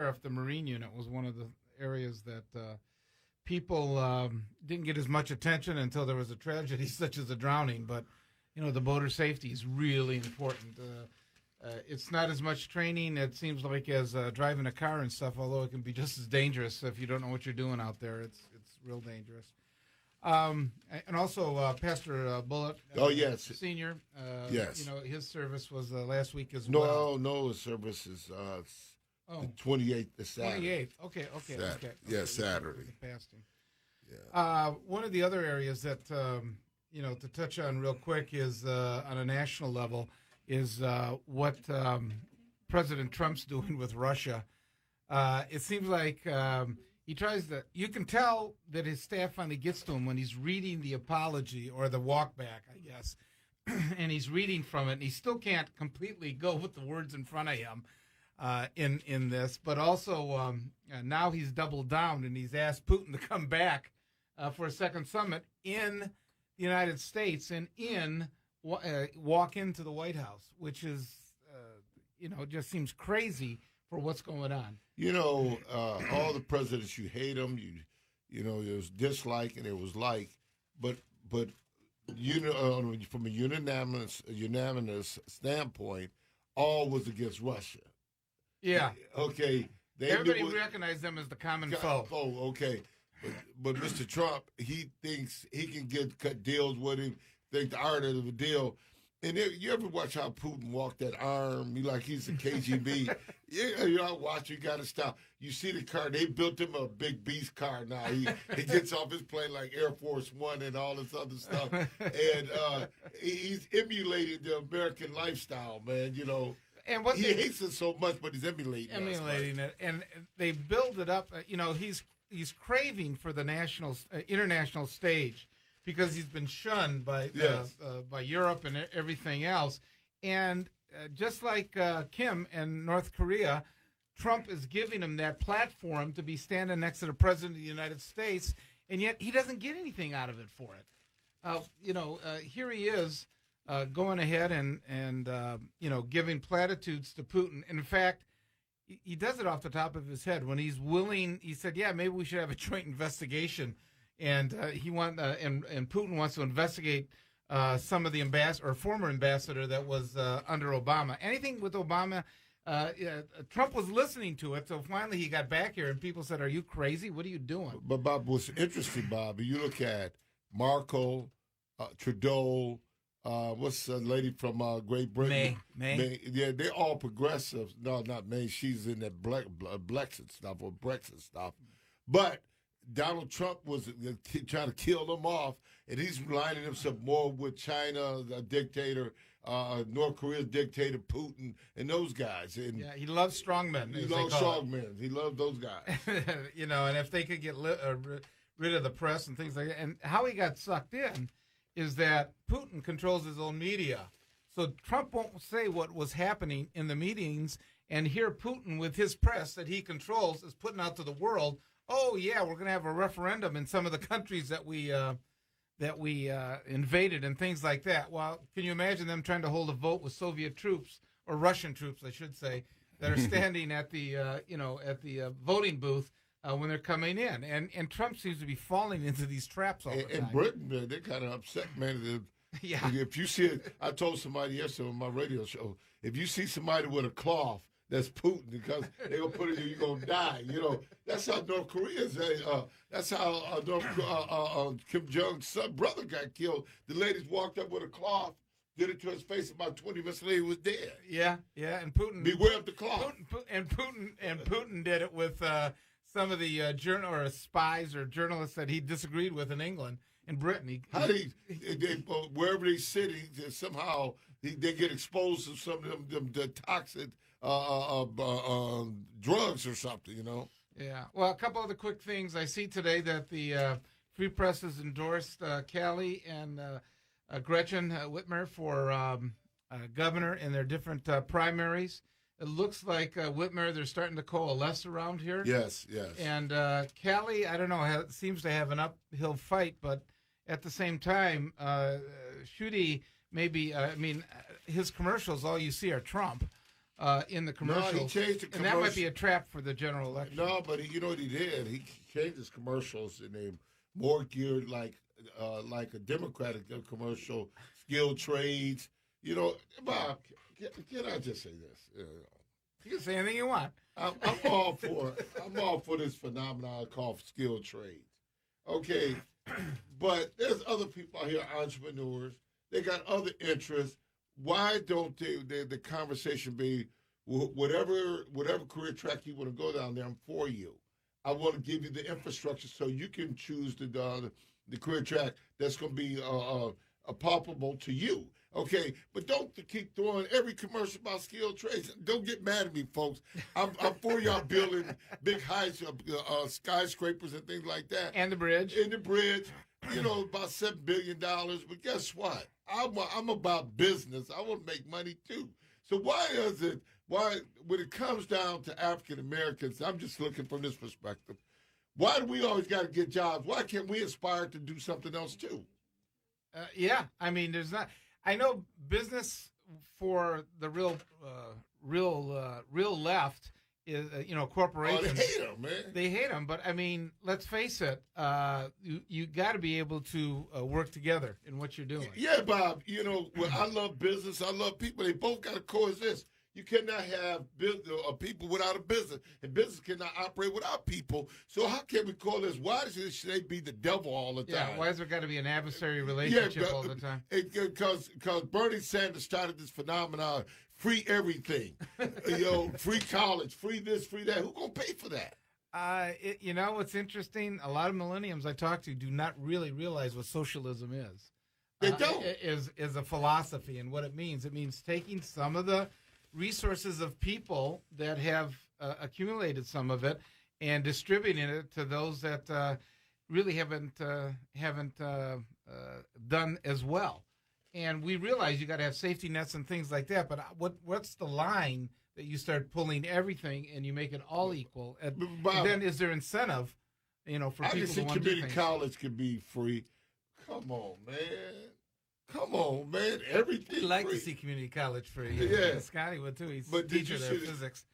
sheriff, the Marine unit was one of the areas that people didn't get as much attention until there was a tragedy such as a drowning. But, the boater safety is really important. It's not as much training, it seems like, as driving a car and stuff, although it can be just as dangerous if you don't know what you're doing out there. It's real dangerous. And also Pastor Bullitt, yes, Senior. Yes. His service was last week as well. No, his service is the 28th, Saturday. 28th. Okay. Yeah, Saturday. Fasting. Yeah. One of the other areas that, to touch on real quick is on a national level is what President Trump's doing with Russia. It seems like he tries to, you can tell that his staff finally gets to him when he's reading the apology or the walk back, I guess, and he's reading from it, and he still can't completely go with the words in front of him in this, but also now he's doubled down and he's asked Putin to come back for a second summit in the United States and walk into the White House, which is, just seems crazy for what's going on. All the presidents, you hate them, it was dislike and it was like, but from a unanimous standpoint, all was against Russia. Yeah. Okay. Everybody recognized them as the common foe. Oh, okay. But Mr. Trump, he thinks he can cut deals with him, think the art of the deal. And you ever watch how Putin walked that arm? He's a KGB. I watch. You got to stop. You see the car. They built him a big beast car now. He gets off his plane like Air Force One and all this other stuff. And he's emulating the American lifestyle, man. And he hates it so much, but he's emulating it. And they build it up. He's craving for the international stage, because he's been shunned by Europe and everything else. And just like Kim and North Korea, Trump is giving him that platform to be standing next to the President of the United States, and yet he doesn't get anything out of it for it. Here he is going ahead and giving platitudes to Putin. And in fact, he does it off the top of his head. When he's willing, he said, maybe we should have a joint investigation. And and Putin wants to investigate some of the former ambassador that was under Obama. Anything with Obama, Trump was listening to it. So finally he got back here, and people said, "Are you crazy? What are you doing?" But Bob, what's interesting, Bob, you look at Markle, Trudeau. What's the lady from Great Britain? May. Yeah, they're all progressives. No, not May. She's in that Brexit stuff or Brexit stuff. But Donald Trump was trying to kill them off, and he's lining himself more with China, the dictator, North Korea's dictator, Putin, and those guys. And he loves strongmen. He loves strongmen. He loves those guys. And if they could get rid of the press and things like that. And how he got sucked in is that Putin controls his own media. So Trump won't say what was happening in the meetings, and here Putin, with his press that he controls, is putting out to the world, oh, yeah, we're going to have a referendum in some of the countries that we invaded and things like that. Well, can you imagine them trying to hold a vote with Soviet troops, or Russian troops, I should say, that are standing at the voting booth when they're coming in? And Trump seems to be falling into these traps all the time. In Britain, they're kind of upset, man. Yeah. If you see it, I told somebody yesterday on my radio show, if you see somebody with a cloth, that's Putin, because they're going to put it in, you're going to die. That's how North Korea is. That's how Kim Jong's brother got killed. The ladies walked up with a cloth, did it to his face, about 20 minutes later, he was dead. Yeah, and Putin. Beware of the cloth. Putin did it with some of the spies or journalists that he disagreed with in England. In Britain, wherever they sit, somehow they get exposed to some of them the toxic drugs or something, Yeah. Well, a couple other quick things. I see today that the Free Press has endorsed Callie and Gretchen Whitmer for governor in their different primaries. It looks like Whitmer, they're starting to coalesce around here. Yes. And Callie, I don't know, seems to have an uphill fight, but at the same time, Schuette maybe, his commercials, all you see are Trump. in the commercials. No, he changed the and that might be a trap for the general election. No, but you know what he did? He changed his commercials and they more geared like a Democratic commercial, skilled trades. You know, Bob, can I just say this? You can say anything you want. I'm all for this phenomenon called skilled trades. Okay, but there's other people out here, entrepreneurs. They got other interests. Why don't the conversation be whatever career track you want to go down there? I'm for you. I want to give you the infrastructure so you can choose the career track that's going to be palpable to you. Okay, but don't keep throwing every commercial about skilled trades. Don't get mad at me, folks. I'm for y'all building big heights, skyscrapers and things like that. And the bridge. And the bridge, you know, about $7 billion. But guess what? I'm about business. I want to make money too. So why when it comes down to African Americans, I'm just looking from this perspective, why do we always got to get jobs? Why can't we aspire to do something else too? Yeah, I mean, there's not. I know business for the real left is, corporations. Oh, they hate them, man. They hate them, but I mean, let's face it. You got to be able to work together in what you're doing. Yeah, Bob. You know, I love business. I love people. They both got to coexist. You cannot have people without a business, and business cannot operate without people. So how can we call this? Why should they be the devil all the time? Yeah, why is there got to be an adversary relationship all the time? Because Bernie Sanders started this phenomenon, free everything, free college, free this, free that. Who's going to pay for that? What's interesting? A lot of millennials I talk to do not really realize what socialism is. They don't. Is a philosophy, and what it means. It means taking some of the resources of people that have accumulated some of it and distributing it to those that really haven't done as well. And we realize you got to have safety nets and things like that. But what's the line that you start pulling everything and you make it all equal? And then is there incentive, for people to want to do things? Community college could be free. Come on, man. Come on, man. Everything. We'd like free. to see community college free. Yeah. Scotty would too. He's but teacher there, physics.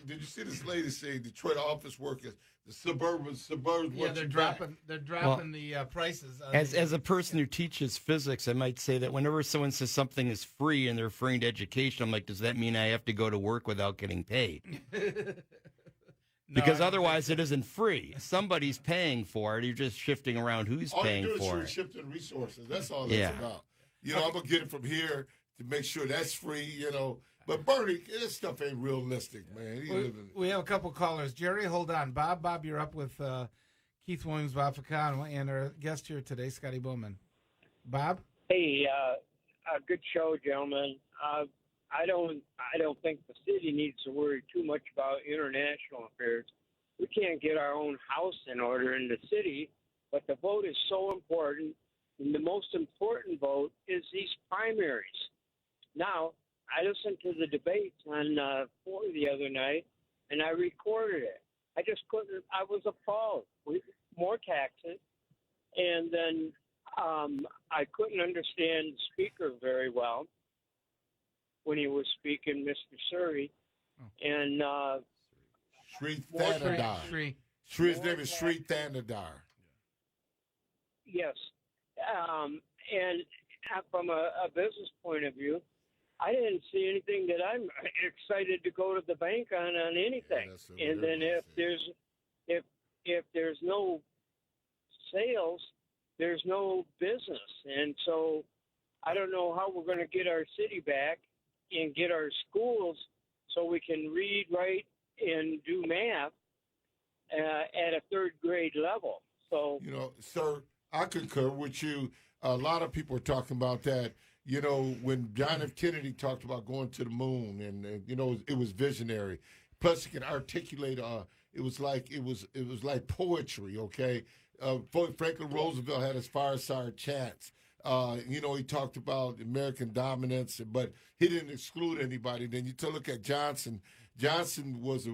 Did you see this lady say Detroit office workers, the suburbs? Yeah, they're dropping the prices. As a person who teaches physics, I might say that whenever someone says something is free and they're referring to education, I'm like, does that mean I have to go to work without getting paid? Because otherwise it isn't free. Somebody's paying for it. You're just shifting around who's paying for it. You're shifting resources. That's all that's about. I'm going to get it from here to make sure that's free, But Bernie, this stuff ain't realistic, man. We have a couple callers. Jerry, hold on. Bob, you're up with Keith Williams, Bob Ficano, and our guest here today, Scotty Boman. Bob? Hey, good show, gentlemen. I don't think the city needs to worry too much about international affairs. We can't get our own house in order in the city, but the vote is so important. And the most important vote is these primaries. Now, I listened to the debates on 4 the other night, and I recorded it. I just couldn't. I was appalled. More taxes, and then I couldn't understand the speaker very well when he was speaking, Mr. Surrey, and Sri Thanadar. His name is Sri Thanadar. Yes. And from a business point of view, I didn't see anything that I'm excited to go to the bank on anything. And then if there's no sales, there's no business. And so I don't know how we're going to get our city back and get our schools so we can read, write, and do math at a third grade level. So sir, I concur with you. A lot of people are talking about that. When John F. Kennedy talked about going to the moon, and it was visionary. Plus, he can articulate. It was like poetry. Okay, Franklin Roosevelt had his fireside chats. He talked about American dominance, but he didn't exclude anybody. Then you look at Johnson. Johnson was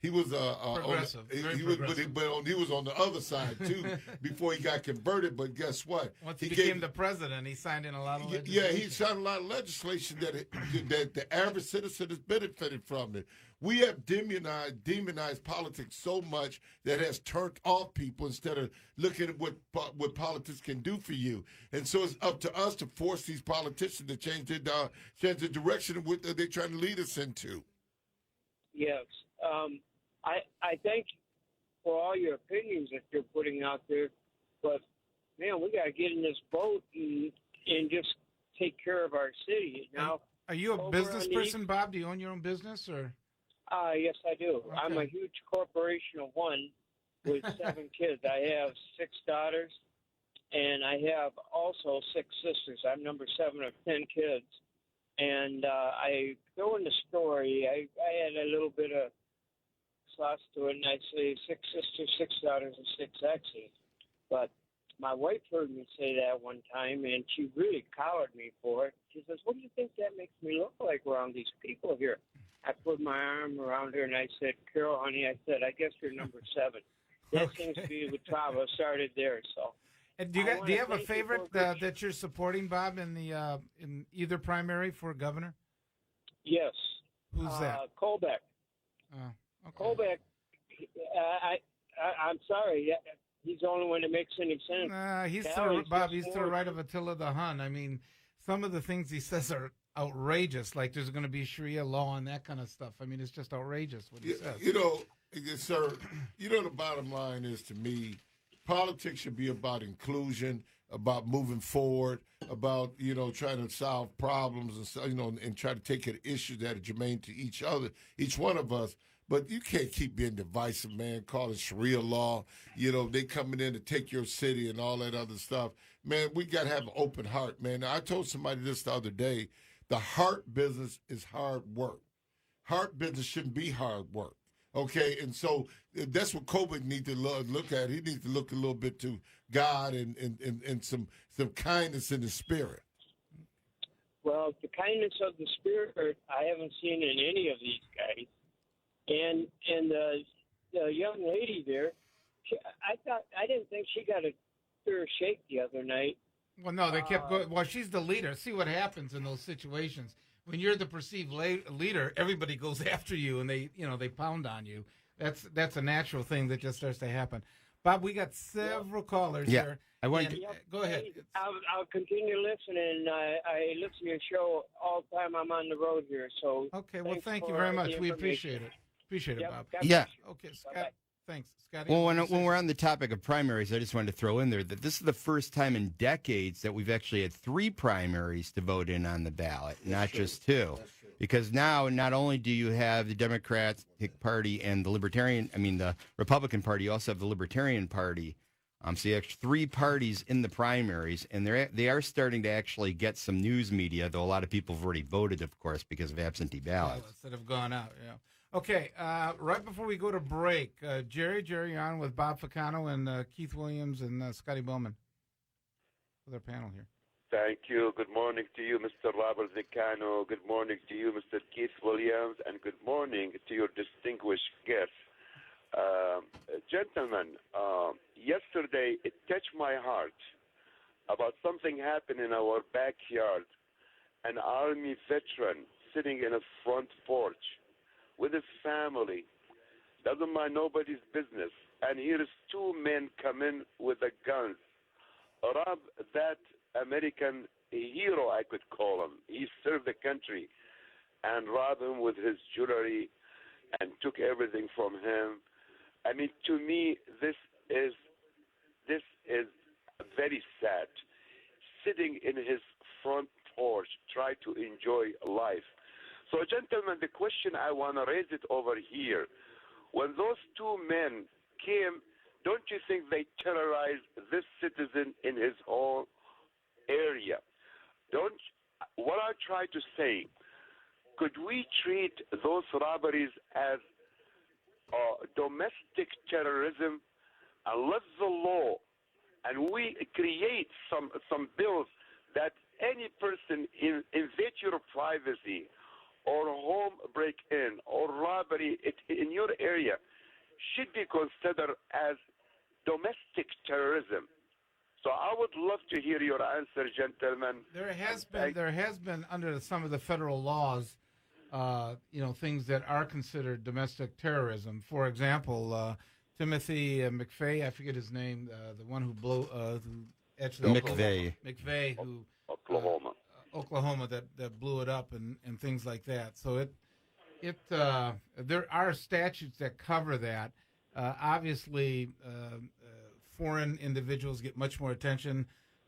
He was progressive. he was on the other side too before he got converted. But guess what? Once he became the president, he signed in a lot of legislation. Yeah, he signed a lot of legislation that the average citizen has benefited from it. We have demonized politics so much that has turned off people instead of looking at what politics can do for you. And so it's up to us to force these politicians to change the direction of what they're trying to lead us into. Yes. I thank you for all your opinions that you're putting out there, but man, we got to get in this boat and just take care of our city. Now, are you a business person, Bob? Do you own your own business, or? Yes, I do. Okay. I'm a huge corporation of one with 7 kids. I have 6 daughters, and I have also 6 sisters. I'm number 7 of 10 kids. And I go in the story. I had a little bit of sauce to it, and I say 6 sisters, 6 daughters, and 6 exes. But my wife heard me say that one time, and she really collared me for it. She says, "What do you think that makes me look like around these people here?" I put my arm around her, and I said, "Carol, honey," I said, "I guess you're number 7." That seems to be the travel started there. So. And do you have a favorite that you're supporting, Bob, in the in either primary for governor? Yes. Who's that? Colbeck. Oh, okay. Colbeck. I'm sorry. He's the only one that makes any sense. He's to the right of Attila the Hun. I mean, some of the things he says are outrageous. Like there's going to be Sharia law and that kind of stuff. I mean, it's just outrageous what he says. Sir, the bottom line is, to me, politics should be about inclusion, about moving forward, about trying to solve problems, and try to take care of issues that are germane to each one of us. But you can't keep being divisive, man, calling Sharia law. They coming in to take your city and all that other stuff. Man, we got to have an open heart, man. I told somebody this the other day. The heart business is hard work. Heart business shouldn't be hard work. Okay, and so that's what Colbeck needs to look at. He needs to look a little bit to God and some kindness in the spirit. Well, the kindness of the spirit I haven't seen in any of these guys. And the young lady there, I didn't think she got a fair shake the other night. Well, no, they kept going. Well, she's the leader. See what happens in those situations. When you're the perceived leader, everybody goes after you, and they pound on you. That's a natural thing that just starts to happen. Bob, we got several callers here. Go ahead. I'll continue listening. I listen to your show all the time I'm on the road here. So okay. Well, thank you very much. We appreciate it. Appreciate it, Bob. Yeah. Okay, Scott. Thanks, Scotty. Well, when we're on the topic of primaries, I just wanted to throw in there that this is the first time in decades that we've actually had 3 primaries to vote in on the ballot, not just 2. Because now, not only do you have the Democratic Party and the Republican Party, you also have the Libertarian Party. So you have 3 parties in the primaries, and they are starting to actually get some news media, though a lot of people have already voted, of course, because of absentee ballots. That have gone out, yeah. Okay, right before we go to break, Jerry, you're on with Bob Ficano and Keith Williams and Scotty Boman with our panel here. Thank you. Good morning to you, Mr. Robert Ficano. Good morning to you, Mr. Keith Williams, and good morning to your distinguished guests. Gentlemen, yesterday it touched my heart about something happened in our backyard. An Army veteran sitting in a front porch with his family, doesn't mind nobody's business, and here is 2 men come in with the guns, rob that American hero, I could call him. He served the country, and robbed him with his jewelry and took everything from him. I mean, to me, this is very sad. Sitting in his front porch, try to enjoy life. So, gentlemen, the question I want to raise it over here. When those 2 men came, don't you think they terrorized this citizen in his own area? What I try to say, could we treat those robberies as domestic terrorism and let the law, and we create some bills that any person invade your privacy or home break-in or robbery in your area should be considered as domestic terrorism. So I would love to hear your answer, gentlemen. There has been under some of the federal laws, things that are considered domestic terrorism. For example, Timothy McVeigh, I forget his name, the one who actually McVeigh, who Oklahoma that blew it up and things like that. So there are statutes that cover that. Obviously, foreign individuals get much more attention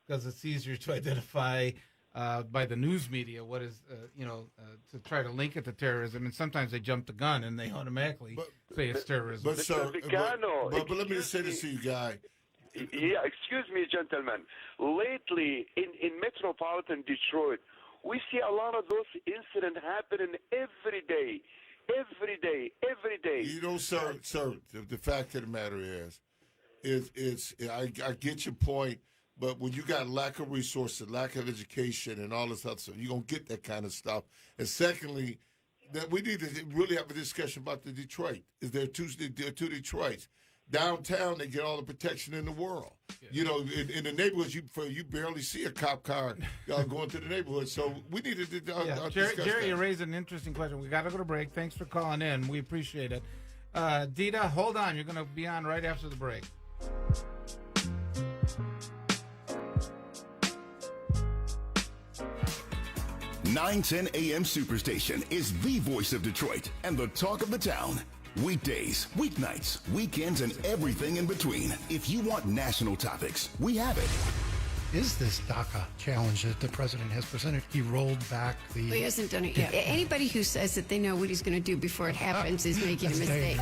because it's easier to identify by the news media what is, to try to link it to terrorism. And sometimes they jump the gun and they automatically say it's terrorism. But, sir, but let me just say this to you, Guy. Yeah, excuse me, gentlemen. Lately, in metropolitan Detroit, we see a lot of those incidents happening every day. You know, sir, the fact of the matter is I get your point, but when you got lack of resources, lack of education, and all this other stuff, you're going to get that kind of stuff. And secondly, that we need to really have a discussion about the Detroit. There are two Detroits. Downtown, they get all the protection in the world. Yeah. You know, in the neighborhoods, you barely see a cop car going through the neighborhood. So we need to discuss Jerry, you raised an interesting question. We got to go to break. Thanks for calling in. We appreciate it. Dita, hold on. You're going to be on right after the break. .910 AM Superstation is the voice of Detroit and the talk of the town. Weekdays, weeknights, weekends, and everything in between. If you want national topics, we have it. Is this DACA challenge that the president has presented? He rolled back the... Well, he hasn't done it yet. Anybody who says that they know what he's going to do before it happens is making a mistake.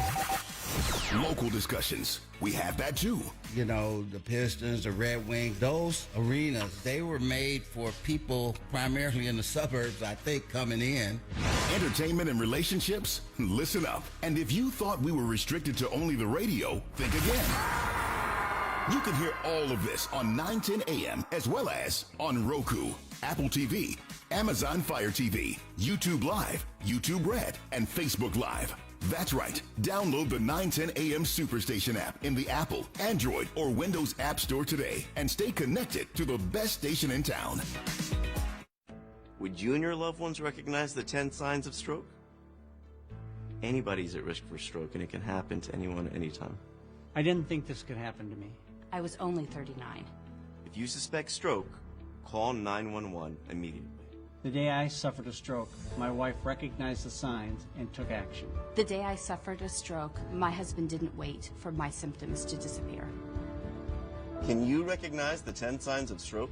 Local discussions. We have that too. You know, the Pistons, the Red Wings, those arenas, they were made for people primarily in the suburbs, I think, coming in. Entertainment and relationships? Listen up. And if you thought we were restricted to only the radio, think again. You can hear all of this on 910 AM as well as on Roku, Apple TV, Amazon Fire TV, YouTube Live, YouTube Red, and Facebook Live. That's right. Download the 910 AM Superstation app in the Apple, Android, or Windows App Store today and stay connected to the best station in town. Would you and your loved ones recognize the 10 signs of stroke? Anybody's at risk for stroke, and it can happen to anyone anytime. I didn't think this could happen to me. I was only 39. If you suspect stroke, call 911 immediately. The day I suffered a stroke, my wife recognized the signs and took action. The day I suffered a stroke, my husband didn't wait for my symptoms to disappear. Can you recognize the 10 signs of stroke?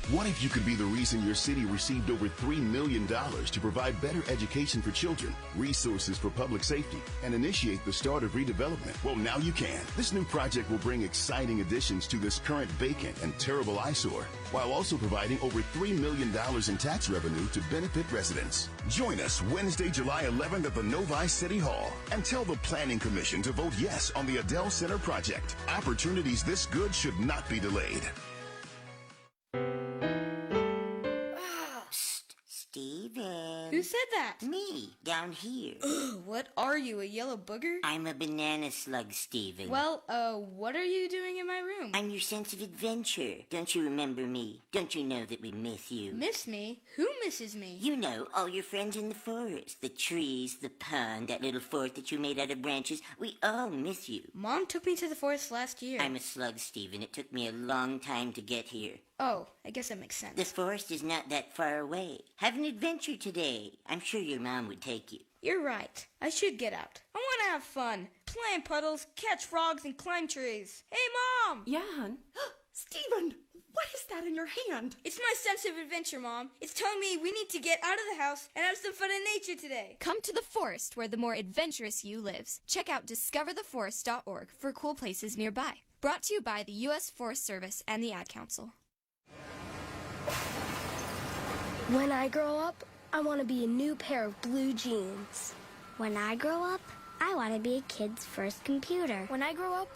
What if you could be the reason your city received over $3 million to provide better education for children, resources for public safety, and initiate the start of redevelopment? Well, now you can. This new project will bring exciting additions to this current vacant and terrible eyesore, while also providing over $3 million in tax revenue to benefit residents. Join us Wednesday, July 11th at the Novi City Hall and tell the Planning Commission to vote yes on the Adele Center project. Opportunities this good should not be delayed. Steven. Who said that? Me, down here. What are you, a yellow booger? I'm a banana slug, Steven. Well, what are you doing in my room? I'm your sense of adventure. Don't you remember me? Don't you know that we miss you? Miss me? Who misses me? You know, all your friends in the forest. The trees, the pond, that little fort that you made out of branches. We all miss you. Mom took me to the forest last year. I'm a slug, Steven. It took me a long time to get here. Oh, I guess that makes sense. The forest is not that far away. Have an adventure today. I'm sure your mom would take you. You're right. I should get out. I want to have fun. Play in puddles, catch frogs, and climb trees. Hey, Mom! Yeah, hon? Steven, what is that in your hand? It's my sense of adventure, Mom. It's telling me we need to get out of the house and have some fun in nature today. Come to the forest where the more adventurous you lives. Check out discovertheforest.org for cool places nearby. Brought to you by the U.S. Forest Service and the Ad Council. When I grow up, I want to be a new pair of blue jeans. When I grow up, I want to be a kid's first computer. When I grow up,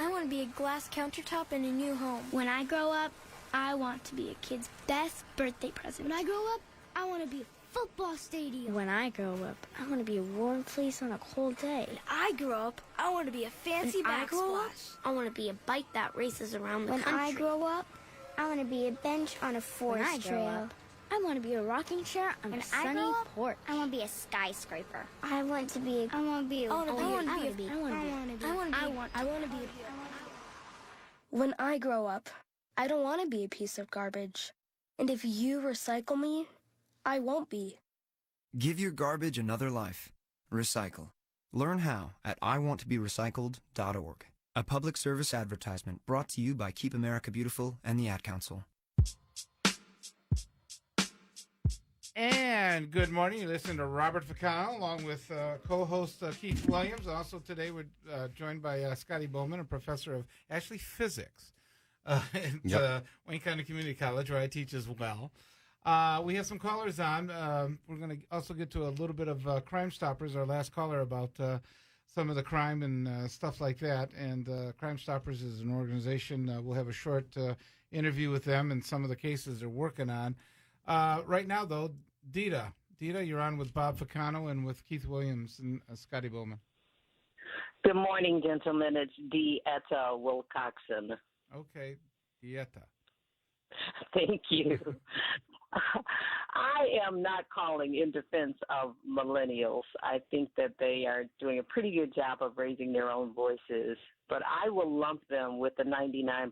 I want to be a glass countertop in a new home. When I grow up, I want to be a kid's best birthday present. When I grow up, I want to be a football stadium. When I grow up, I want to be a warm place on a cold day. When I grow up, I want to be a fancy backsplash. I want to be a bike that races around the country. When I grow up, I want to be a bench on a forest trail. I want to be a rocking chair on a sunny porch. I want to be a skyscraper. I want to be When I grow up, I don't want to be a piece of garbage. And if you recycle me, I won't be. Give your garbage another life. Recycle. Learn how at iwanttoberecycled.org. A public service advertisement brought to you by Keep America Beautiful and the Ad Council. And good morning. You listen to Robert Ficano along with co-host Keith Williams. Also today we're joined by Scotty Boman, a professor of actually physics at Wayne County Community College, where I teach as well. We have some callers on. We're going to also get to a little bit of Crime Stoppers, our last caller, about some of the crime and stuff like that. And Crime Stoppers is an organization. We'll have a short interview with them and some of the cases they're working on. Right now, though, Dita, you're on with Bob Ficano and with Keith Williams and Scotty Boman. Good morning, gentlemen. It's D.R.A.C.O. Wilcoxon. Okay, Dieta. Thank you. I am not calling in defense of millennials. I think that they are doing a pretty good job of raising their own voices, but I will lump them with the 99%.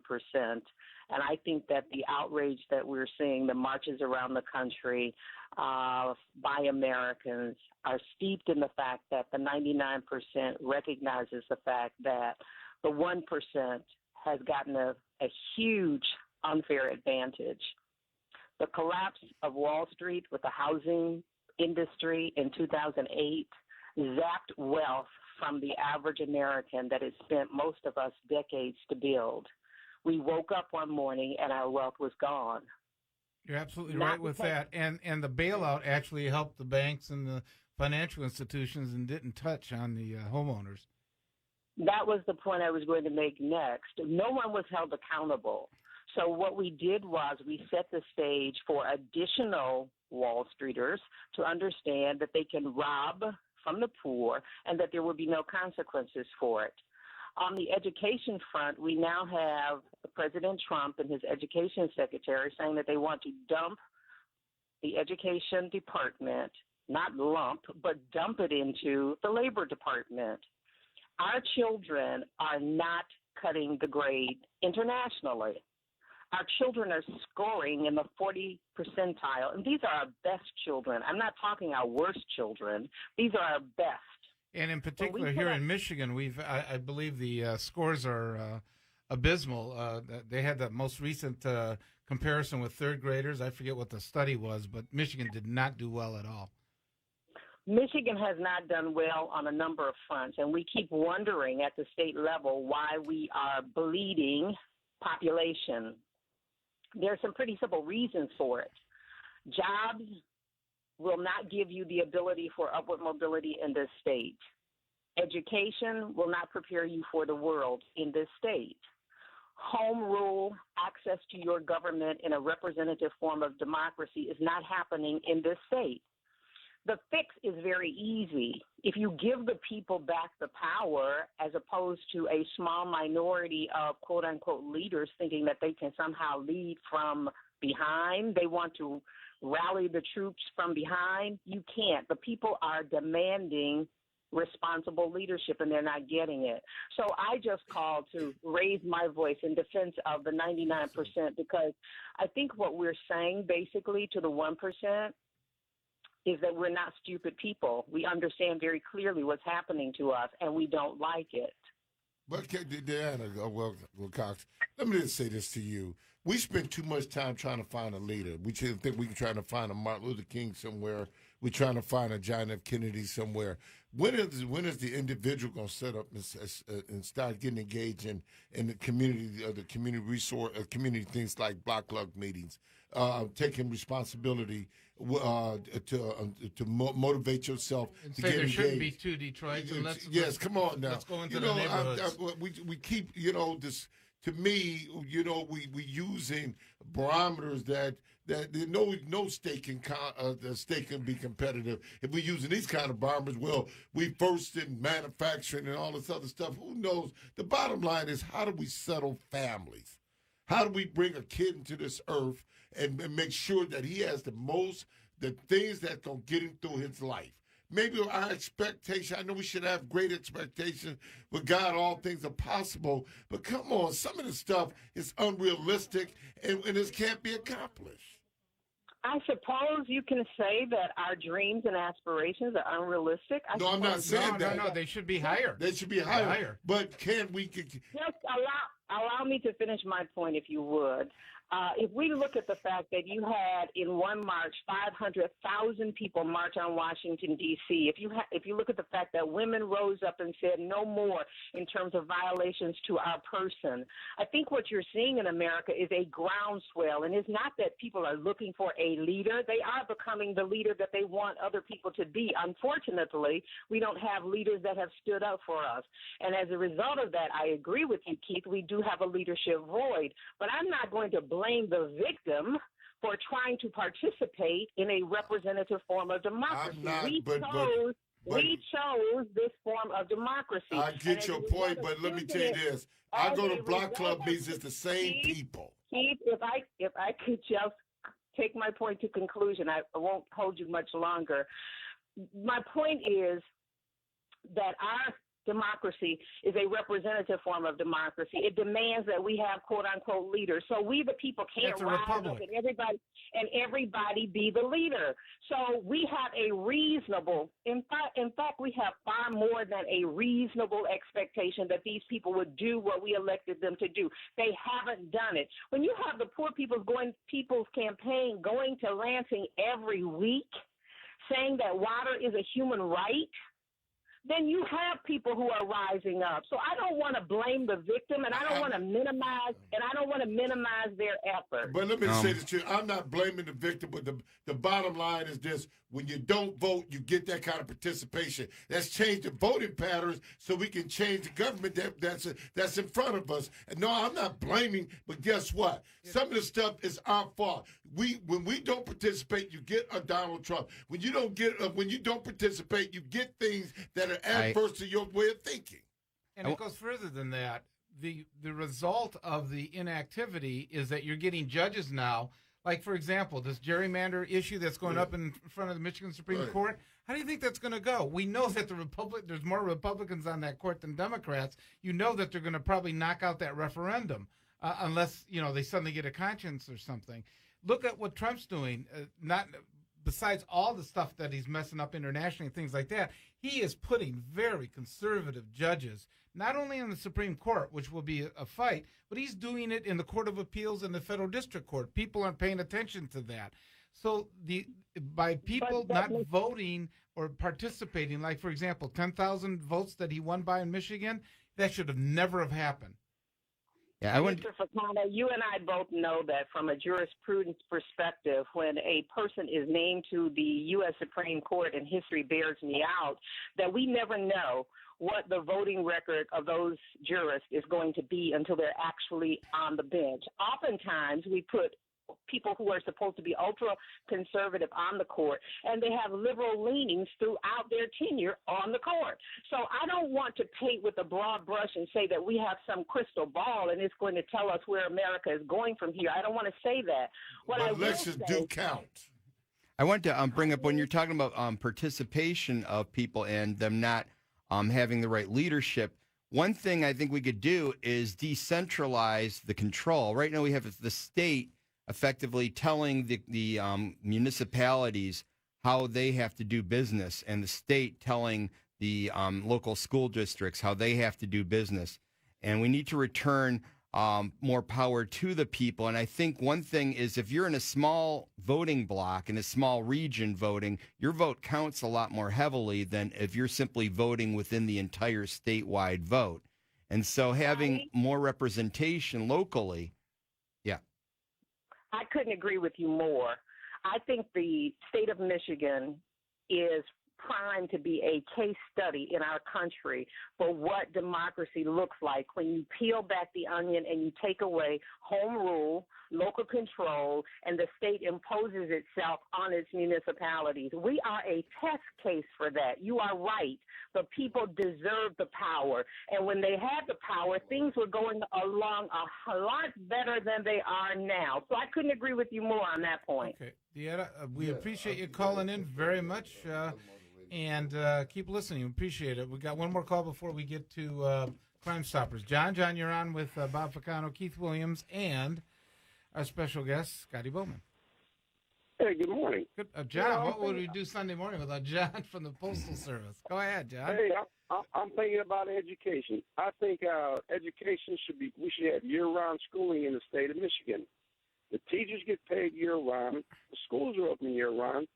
And I think that the outrage that we're seeing, the marches around the country by Americans, are steeped in the fact that the 99% recognizes the fact that the 1% has gotten a huge unfair advantage. The collapse of Wall Street with the housing industry in 2008 zapped wealth from the average American that it spent most of us decades to build. We woke up one morning and our wealth was gone. You're absolutely right with that. And the bailout actually helped the banks and the financial institutions and didn't touch on the homeowners. That was the point I was going to make next. No one was held accountable. So what we did was we set the stage for additional Wall Streeters to understand that they can rob from the poor and that there will be no consequences for it. On the education front, we now have President Trump and his education secretary saying that they want to dump the education department, not lump, but dump it into the labor department. Our children are not cutting the grade internationally. Our children are scoring in the 40 percentile, and these are our best children. I'm not talking our worst children. These are our best. And in particular, here in Michigan, I believe the scores are abysmal. They had the most recent comparison with third graders. I forget what the study was, but Michigan did not do well at all. Michigan has not done well on a number of fronts, and we keep wondering at the state level why we are bleeding population. There are some pretty simple reasons for it. Jobs will not give you the ability for upward mobility in this state. Education will not prepare you for the world in this state. Home rule, access to your government in a representative form of democracy is not happening in this state. The fix is very easy. If you give the people back the power as opposed to a small minority of quote-unquote leaders thinking that they can somehow lead from behind, they want to rally the troops from behind, you can't. The people are demanding responsible leadership, and they're not getting it. So I just called to raise my voice in defense of the 99% because I think what we're saying basically to the 1% is that we're not stupid people. We understand very clearly what's happening to us, and we don't like it. But, Diana, well, Cox, let me just say this to you. We spend too much time trying to find a leader. We think we can try to find a Martin Luther King somewhere. We're trying to find a John F. Kennedy somewhere. When is the individual going to set up and start getting engaged in the community, the community resource, community things like block club meetings, taking responsibility to motivate yourself to get there engaged. Shouldn't be two Detroits. Yes, come on now. Let's go into the neighborhoods. We keep this. to me, we using barometers that no state can the state can be competitive. If we're using these kind of barometers, well, we first in manufacturing and all this other stuff. Who knows? The bottom line is, how do we settle families? How do we bring a kid into this earth and make sure that he has the things that gonna get him through his life? Maybe our expectation, I know we should have great expectations. With God, all things are possible. But come on, some of the stuff is unrealistic and this can't be accomplished. I suppose you can say that our dreams and aspirations are unrealistic. I'm not saying that. No, they should be higher. They should be higher. But can we... Just allow me to finish my point, if you would. If we look at the fact that you had in one march 500,000 people march on Washington, D.C., if you look at the fact that women rose up and said no more in terms of violations to our person, I think what you're seeing in America is a groundswell. And it's not that people are looking for a leader. They are becoming the leader that they want other people to be. Unfortunately, we don't have leaders that have stood up for us. And as a result of that, I agree with you, Keith, we do have a leadership void. But I'm not going to blame the victim for trying to participate in a representative form of democracy. We chose this form of democracy. I get your point, but let me tell you this. I go to block club meetings, it's the same people. Keith, if I could just take my point to conclusion, I won't hold you much longer. My point is that our democracy is a representative form of democracy. It demands that we have quote unquote leaders. So we the people can't rise up and everybody be the leader. So we have a reasonable, in fact, we have far more than a reasonable expectation that these people would do what we elected them to do. They haven't done it. When you have the Poor People's Campaign going to Lansing every week saying that water is a human right, then you have people who are rising up. So I don't want to blame the victim, and I don't want to minimize their effort. But let me say this to you. I'm not blaming the victim, but the bottom line is this. When you don't vote, you get that kind of participation. Let's change the voting patterns so we can change the government that's in front of us. And no, I'm not blaming, but guess what? Some of the stuff is our fault. When we don't participate, you get a Donald Trump. When you don't participate, you get things that are adverse to your way of thinking. And it goes further than that. The result of the inactivity is that you're getting judges now. Like, for example, this gerrymander issue that's going up in front of the Michigan Supreme Court, how do you think that's going to go? We know that there's more Republicans on that court than Democrats. You know that they're going to probably knock out that referendum unless, they suddenly get a conscience or something. Look at what Trump's doing. Besides all the stuff that he's messing up internationally and things like that, he is putting very conservative judges, not only in the Supreme Court, which will be a fight, but he's doing it in the Court of Appeals and the Federal District Court. People aren't paying attention to that. So by people not voting or participating, like, for example, 10,000 votes that he won by in Michigan, that should have never have happened. Yeah, Mr. Ficano, you and I both know that from a jurisprudence perspective, when a person is named to the U.S. Supreme Court, and history bears me out, that we never know what the voting record of those jurists is going to be until they're actually on the bench. Oftentimes, we put people who are supposed to be ultra-conservative on the court, and they have liberal leanings throughout their tenure on the court. So I don't want to paint with a broad brush and say that we have some crystal ball and it's going to tell us where America is going from here. I don't want to say that. But elections do count. I want to bring up, when you're talking about participation of people and them not having the right leadership, one thing I think we could do is decentralize the control. Right now we have the state effectively telling the municipalities how they have to do business, and the state telling the local school districts how they have to do business. And we need to return more power to the people. And I think one thing is, if you're in a small voting block, in a small region voting, your vote counts a lot more heavily than if you're simply voting within the entire statewide vote. And so having more representation locally, I couldn't agree with you more. I think the state of Michigan is primed to be a case study in our country for what democracy looks like when you peel back the onion and you take away home rule, local control, and the state imposes itself on its municipalities. We are a test case for that. You are right. The people deserve the power. And when they had the power, things were going along a lot better than they are now. So I couldn't agree with you more on that point. Okay. D.R.A., we appreciate you calling in very much, and keep listening. We appreciate it. We got one more call before we get to Crime Stoppers. John, you're on with Bob Ficano, Keith Williams, and our special guest, Scotty Boman. Hey, good morning. Good. John, what would we do Sunday morning without John from the Postal Service? Go ahead, John. Hey, I'm thinking about education. I think education we should have year-round schooling in the state of Michigan. The teachers get paid year-round. The schools are open year-round.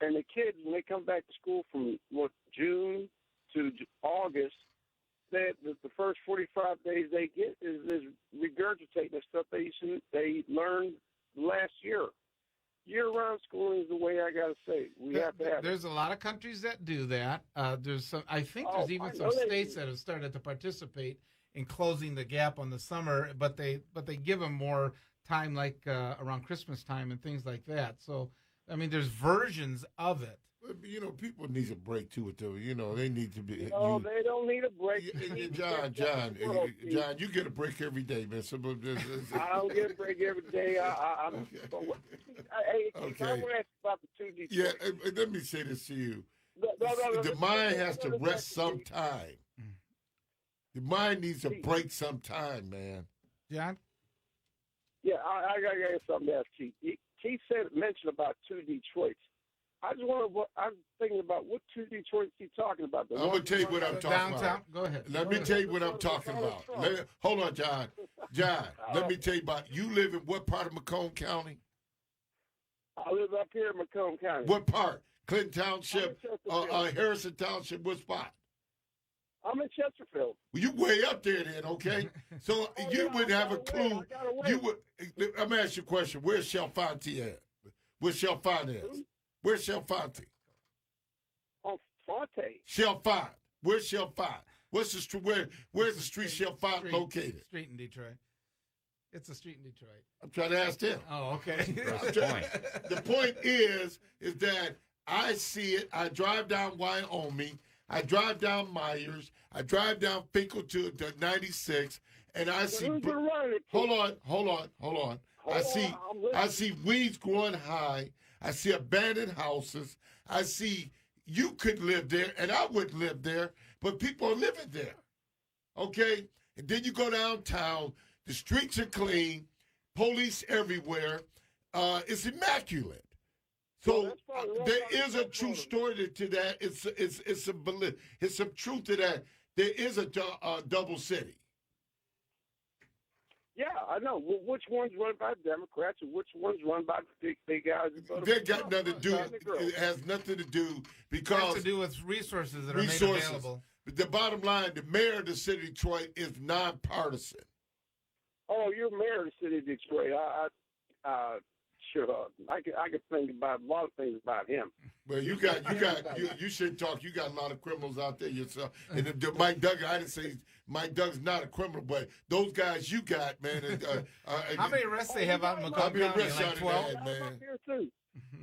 And the kids, when they come back to school from June to August, the first 45 days they get is regurgitating the stuff they learned last year. Year-round schooling is the way I got to say. We have to have. There's a lot of countries that do that. There's some. I think there's even some states that have started to participate in closing the gap on the summer, but they give them more time, like around Christmas time and things like that. So, I mean, there's versions of it. But, people need a break too. They need to be. No, they don't need a break. John, you get a break every day, man. I don't get a break every day. Hey, okay. I want to ask about the 2D. Yeah, let me say this to you. The mind has to rest sometime. The mind needs a break sometime, man. John? Yeah, I got to get something to ask Keith. Keith mentioned about 2 Detroits. I'm thinking about what 2 Detroits he talking about. I'm going to tell you what I'm talking downtown. about. Go ahead. Let me tell you what I'm talking about. Hold on, John. Let me tell you about, you live in what part of Macomb County? I live up here in Macomb County. What part? Clinton Township, Harrison Township, what spot? I'm in Chesterfield. Well, you way up there then, okay? So you wouldn't have a clue. I'm going to ask you a question. Where's Chalfonte at? Where's Chalfonte at? Where's Chalfonte? Oh, Fonte. Chalfont. Where's Chalfont? Where's the street Chalfont located? Street in Detroit. It's a street in Detroit. I'm trying to ask him. Oh, okay. The point is that I see it. I drive down Wyoming. I drive down Myers. I drive down Finkel to 96, and I see. Hold on. I see weeds growing high. I see abandoned houses. I see you could live there, and I wouldn't live there, but people are living there. Okay? And then you go downtown. The streets are clean. Police everywhere. It's immaculate. So there is a true story to that. It's some truth to that. There is a double city. Yeah, I know. Which one's run by Democrats and which one's run by the big guys? They got nothing to do. It has nothing to do because it has to do with resources that are made available. But the bottom line, the mayor of the city of Detroit is nonpartisan. Oh, you're mayor of the city of Detroit. Sure. I could think about a lot of things about him. Well, you should talk. You got a lot of criminals out there yourself. And Mike Duggan, I didn't say Mike Duggan's not a criminal, but those guys you got, man. How many arrests they have out in Macomb County? Like 12? Man. Here too.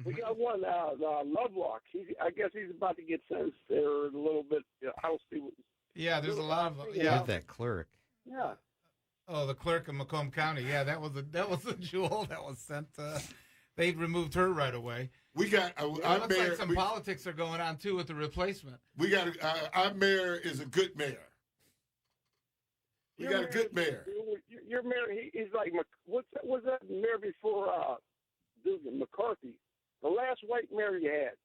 We got one, Lovelock. I guess he's about to get sentenced there in a little bit. I'll see. Yeah, there's a lot of that clerk. Yeah. Oh, the clerk of Macomb County. Yeah, that was a jewel that was sent. They removed her right away. We got. It looks like some politics are going on too with the replacement. We got. Our mayor is a good mayor. We got a good mayor. Your mayor, he's like what's that mayor before Dugan, McCarthy? The last white mayor you had.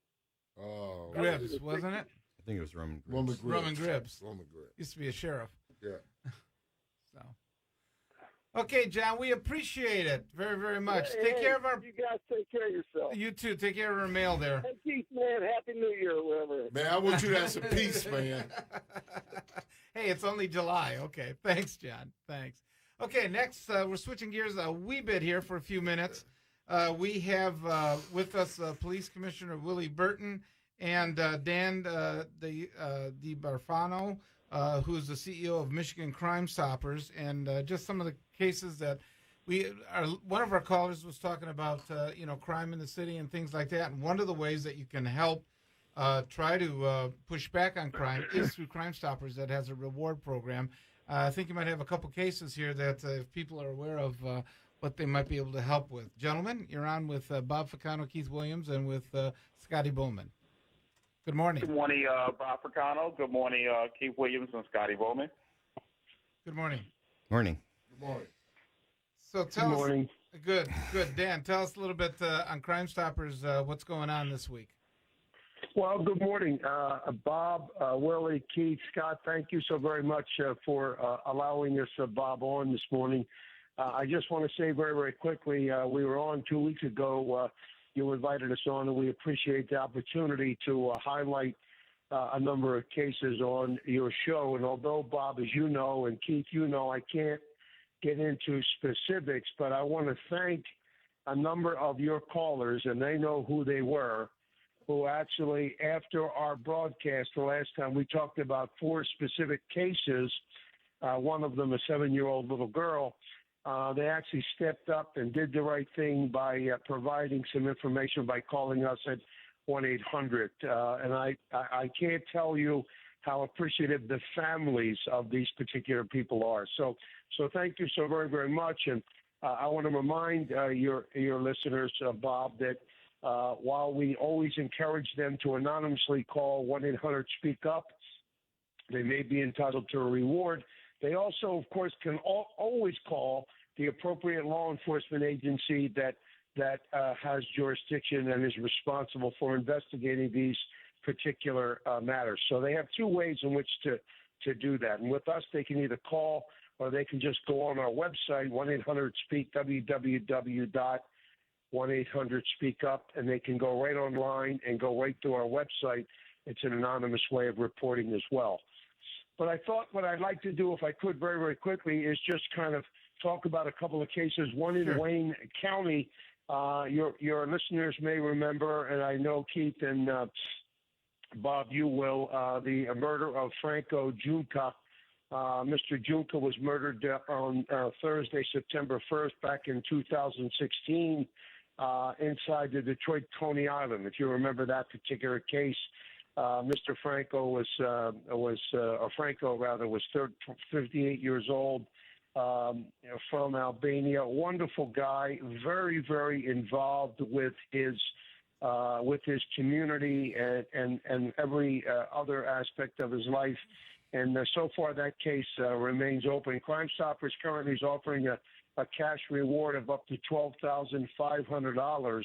Oh, Gribbs, wasn't it? I think it was Roman Gribbs. Roman Gribbs. Roman Gribbs used to be a sheriff. Yeah. So. Okay, John, we appreciate it very, very much. Take care of our. You guys take care of yourself. You too. Take care of our mail there. Hey, Keith, man, Happy New Year, whatever. Man, I want you to have some peace, man. Hey, it's only July. Okay, thanks, John. Thanks. Okay, next we're switching gears a wee bit here for a few minutes. We have with us Police Commissioner Willie Burton and Dan DiBarfano, who's the CEO of Michigan Crime Stoppers, and just some of the cases that one of our callers was talking about, crime in the city and things like that. And one of the ways that you can help try to push back on crime is through Crime Stoppers, that has a reward program. I think you might have a couple cases here that if people are aware of what they might be able to help with. Gentlemen, you're on with Bob Ficano, Keith Williams, and with Scotty Boman. Good morning. Good morning, Bob Ficano. Good morning, Keith Williams and Scotty Boman. Good morning. Morning. Good morning. So tell us. Good. Dan, tell us a little bit on Crime Stoppers, what's going on this week. Well, good morning, Bob, Willie, Keith, Scott. Thank you so very much for allowing us, Bob, on this morning. I just want to say very, very quickly, we were on 2 weeks ago. You invited us on, and we appreciate the opportunity to highlight a number of cases on your show. And although, Bob, as you know, and Keith, you know, I can't get into specifics, but I want to thank a number of your callers, and they know who they were, who actually, after our broadcast the last time, we talked about 4 specific cases, one of them a 7-year-old little girl. They actually stepped up and did the right thing by providing some information by calling us at 1-800. And I can't tell you how appreciative the families of these particular people are. So thank you so very, very much. And I want to remind your listeners, Bob, that while we always encourage them to anonymously call 1-800-SPEAK-UP, they may be entitled to a reward. They also, of course, can always call the appropriate law enforcement agency that has jurisdiction and is responsible for investigating these particular matters. So they have 2 ways in which to do that. And with us, they can either call or they can just go on our website, 1-800-SPEAK, www.1800-SPEAK-UP, and they can go right online and go right to our website. It's an anonymous way of reporting as well. But I thought what I'd like to do, if I could very, very quickly, is just kind of talk about a couple of cases. One in Wayne County, your listeners may remember, and I know Keith and Bob, you will, the murder of Franco Junca. Mr. Junca was murdered on Thursday, September 1st, back in 2016, inside the Detroit Coney Island. If you remember that particular case, Mr. Franco was 58 years old, from Albania. Wonderful guy, very, very involved with his community and every other aspect of his life. And so far, that case remains open. Crime Stoppers currently is offering a cash reward of up to $12,500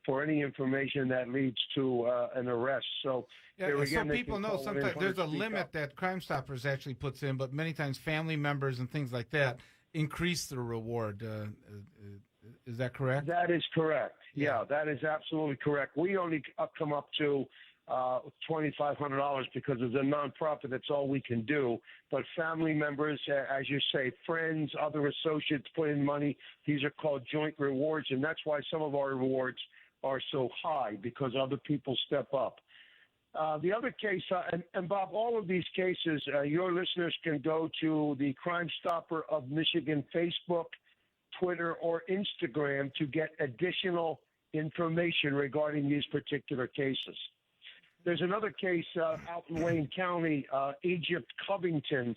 for any information that leads to an arrest. So, so people know sometimes there's a limit that Crime Stoppers actually puts in, but many times family members and things like that increase the reward. Is that correct? That is correct. Yeah, that is absolutely correct. We only come up to $2,500 because as a nonprofit, that's all we can do. But family members, as you say, friends, other associates put in money. These are called joint rewards, and that's why some of our rewards are so high, because other people step up. The other case, and Bob, all of these cases, your listeners can go to the Crime Stopper of Michigan Facebook, Twitter, or Instagram to get additional information regarding these particular cases. There's another case out in Wayne County, Egypt Covington.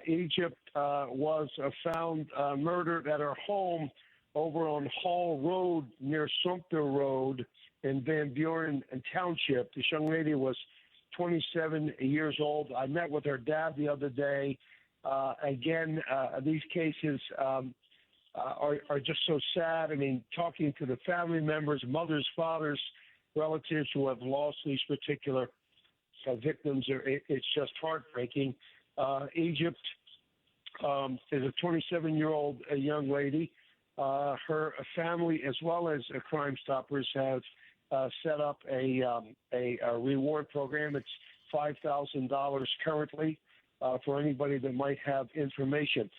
Egypt was found murdered at her home over on Hall Road near Sumter Road in Van Buren Township. This young lady was 27 years old. I met with her dad the other day. Again, these cases are just so sad. I mean, talking to the family members, mothers, fathers, relatives who have lost these particular victims, it's just heartbreaking. Egypt is a 27-year-old young lady. Her family, as well as Crime Stoppers, have set up a reward program. It's $5,000 currently for anybody that might have information.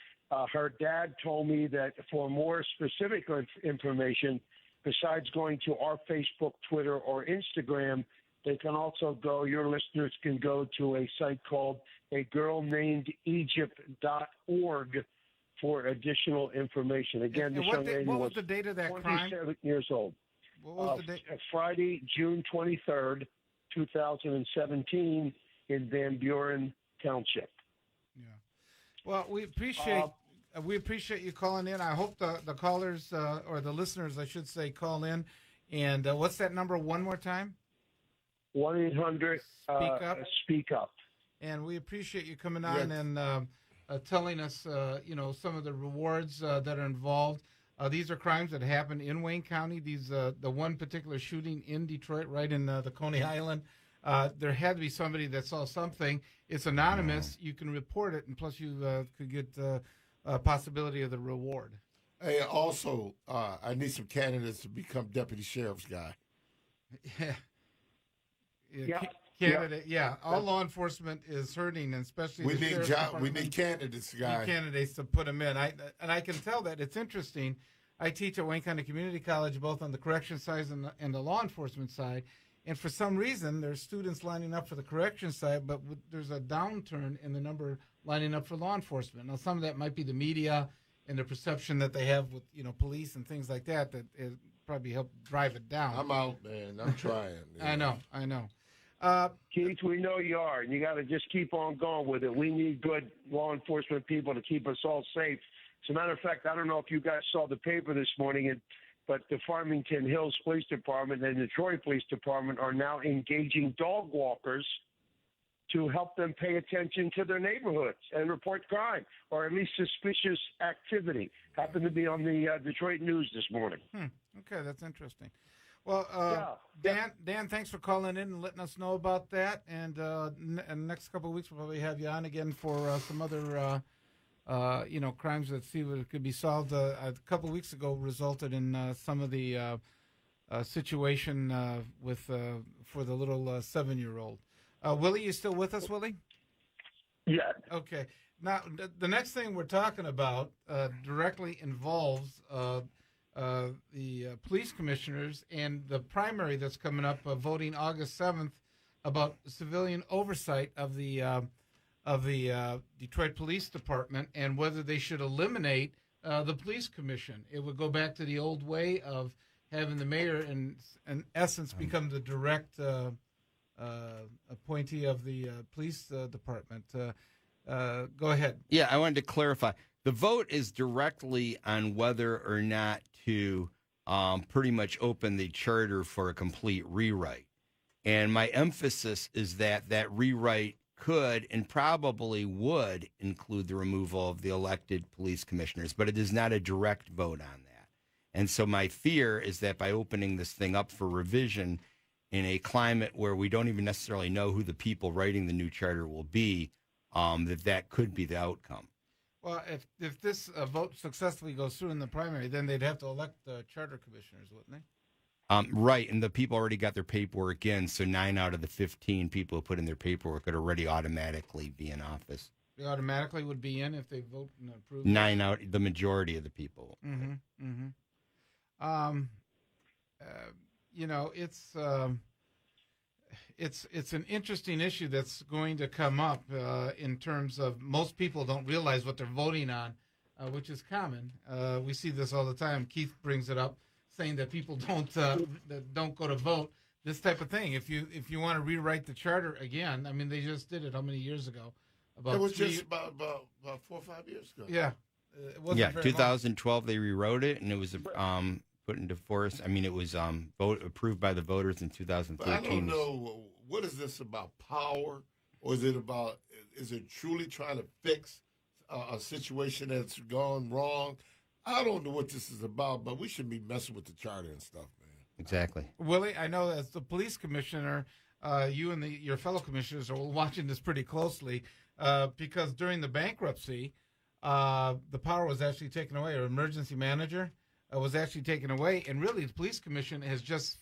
Her dad told me that for more specific information, besides going to our Facebook, Twitter, or Instagram, They can also go, your listeners can go to a site called agirlnamedegypt.org for additional information. Again, this young lady what was the date of that 27 years old. What was the date? Friday, June 23rd, 2017 in Van Buren Township. Yeah. Well, we appreciate you calling in. I hope the callers or the listeners, I should say, call in. And what's that number one more time? 1-800 Speak Up. And we appreciate you coming on and telling us, some of the rewards that are involved. These are crimes that happen in Wayne County. The one particular shooting in Detroit, right in the Coney Island. There had to be somebody that saw something. It's anonymous. You can report it, and plus you could get a possibility of the reward. Hey, also, I need some candidates to become deputy sheriff's guy. Candidate, all law enforcement is hurting, and especially we need candidates, guys. Candidates to put them in. I can tell that it's interesting. I teach at Wayne County Community College, both on the correction side and the law enforcement side. And for some reason, there's students lining up for the correction side, but there's a downturn in the number lining up for law enforcement. Now, some of that might be the media and the perception that they have with police and things like that it probably helped drive it down. I'm out, man. I'm trying. I know. Keith, we know you are, and you got to just keep on going with it. We need good law enforcement people to keep us all safe. As a matter of fact, I don't know if you guys saw the paper this morning, but the Farmington Hills Police Department and the Troy Police Department are now engaging dog walkers to help them pay attention to their neighborhoods and report crime or at least suspicious activity. Happened to be on the Detroit News this morning. Okay, that's interesting. Well, Dan, thanks for calling in and letting us know about that. And in the next couple of weeks, we'll probably have you on again for some other, crimes that see what could be solved. A couple of weeks ago, resulted in some of the situation for the little 7-year-old. Willie, you still with us, Willie? Yeah. Okay. Now, the next thing we're talking about directly involves the police commissioners and the primary that's coming up, voting August 7th about civilian oversight of the Detroit Police Department and whether they should eliminate the police commission. It would go back to the old way of having the mayor, in essence, become the direct appointee of the police department. Go ahead. Yeah, I wanted to clarify. The vote is directly on whether or not to pretty much open the charter for a complete rewrite. And my emphasis is that rewrite could and probably would include the removal of the elected police commissioners, but it is not a direct vote on that. And so my fear is that by opening this thing up for revision in a climate where we don't even necessarily know who the people writing the new charter will be, that could be the outcome. Well, if this vote successfully goes through in the primary, then they'd have to elect charter commissioners, wouldn't they? Right, and the people already got their paperwork in, so 9 out of the 15 people who put in their paperwork would already automatically be in office. They automatically would be in if they vote and approve? 9 out, the majority of the people. It's an interesting issue that's going to come up in terms of most people don't realize what they're voting on, which is common. We see this all the time. Keith brings it up, saying that people don't go to vote. This type of thing. If you want to rewrite the charter again, I mean, they just did it how many years ago? It was just about 4 or 5 years ago. Yeah. It wasn't 2012 they rewrote it, and it was put into force. I mean, it was approved by the voters in 2013. But I don't know, what is this about, power, or is it truly trying to fix a situation that's gone wrong? I don't know what this is about, but we shouldn't be messing with the charter and stuff, man. Exactly. Willie, I know as the police commissioner, you and your fellow commissioners are watching this pretty closely because during the bankruptcy, the power was actually taken away. Our emergency manager was actually taken away. And really, the police commission has just,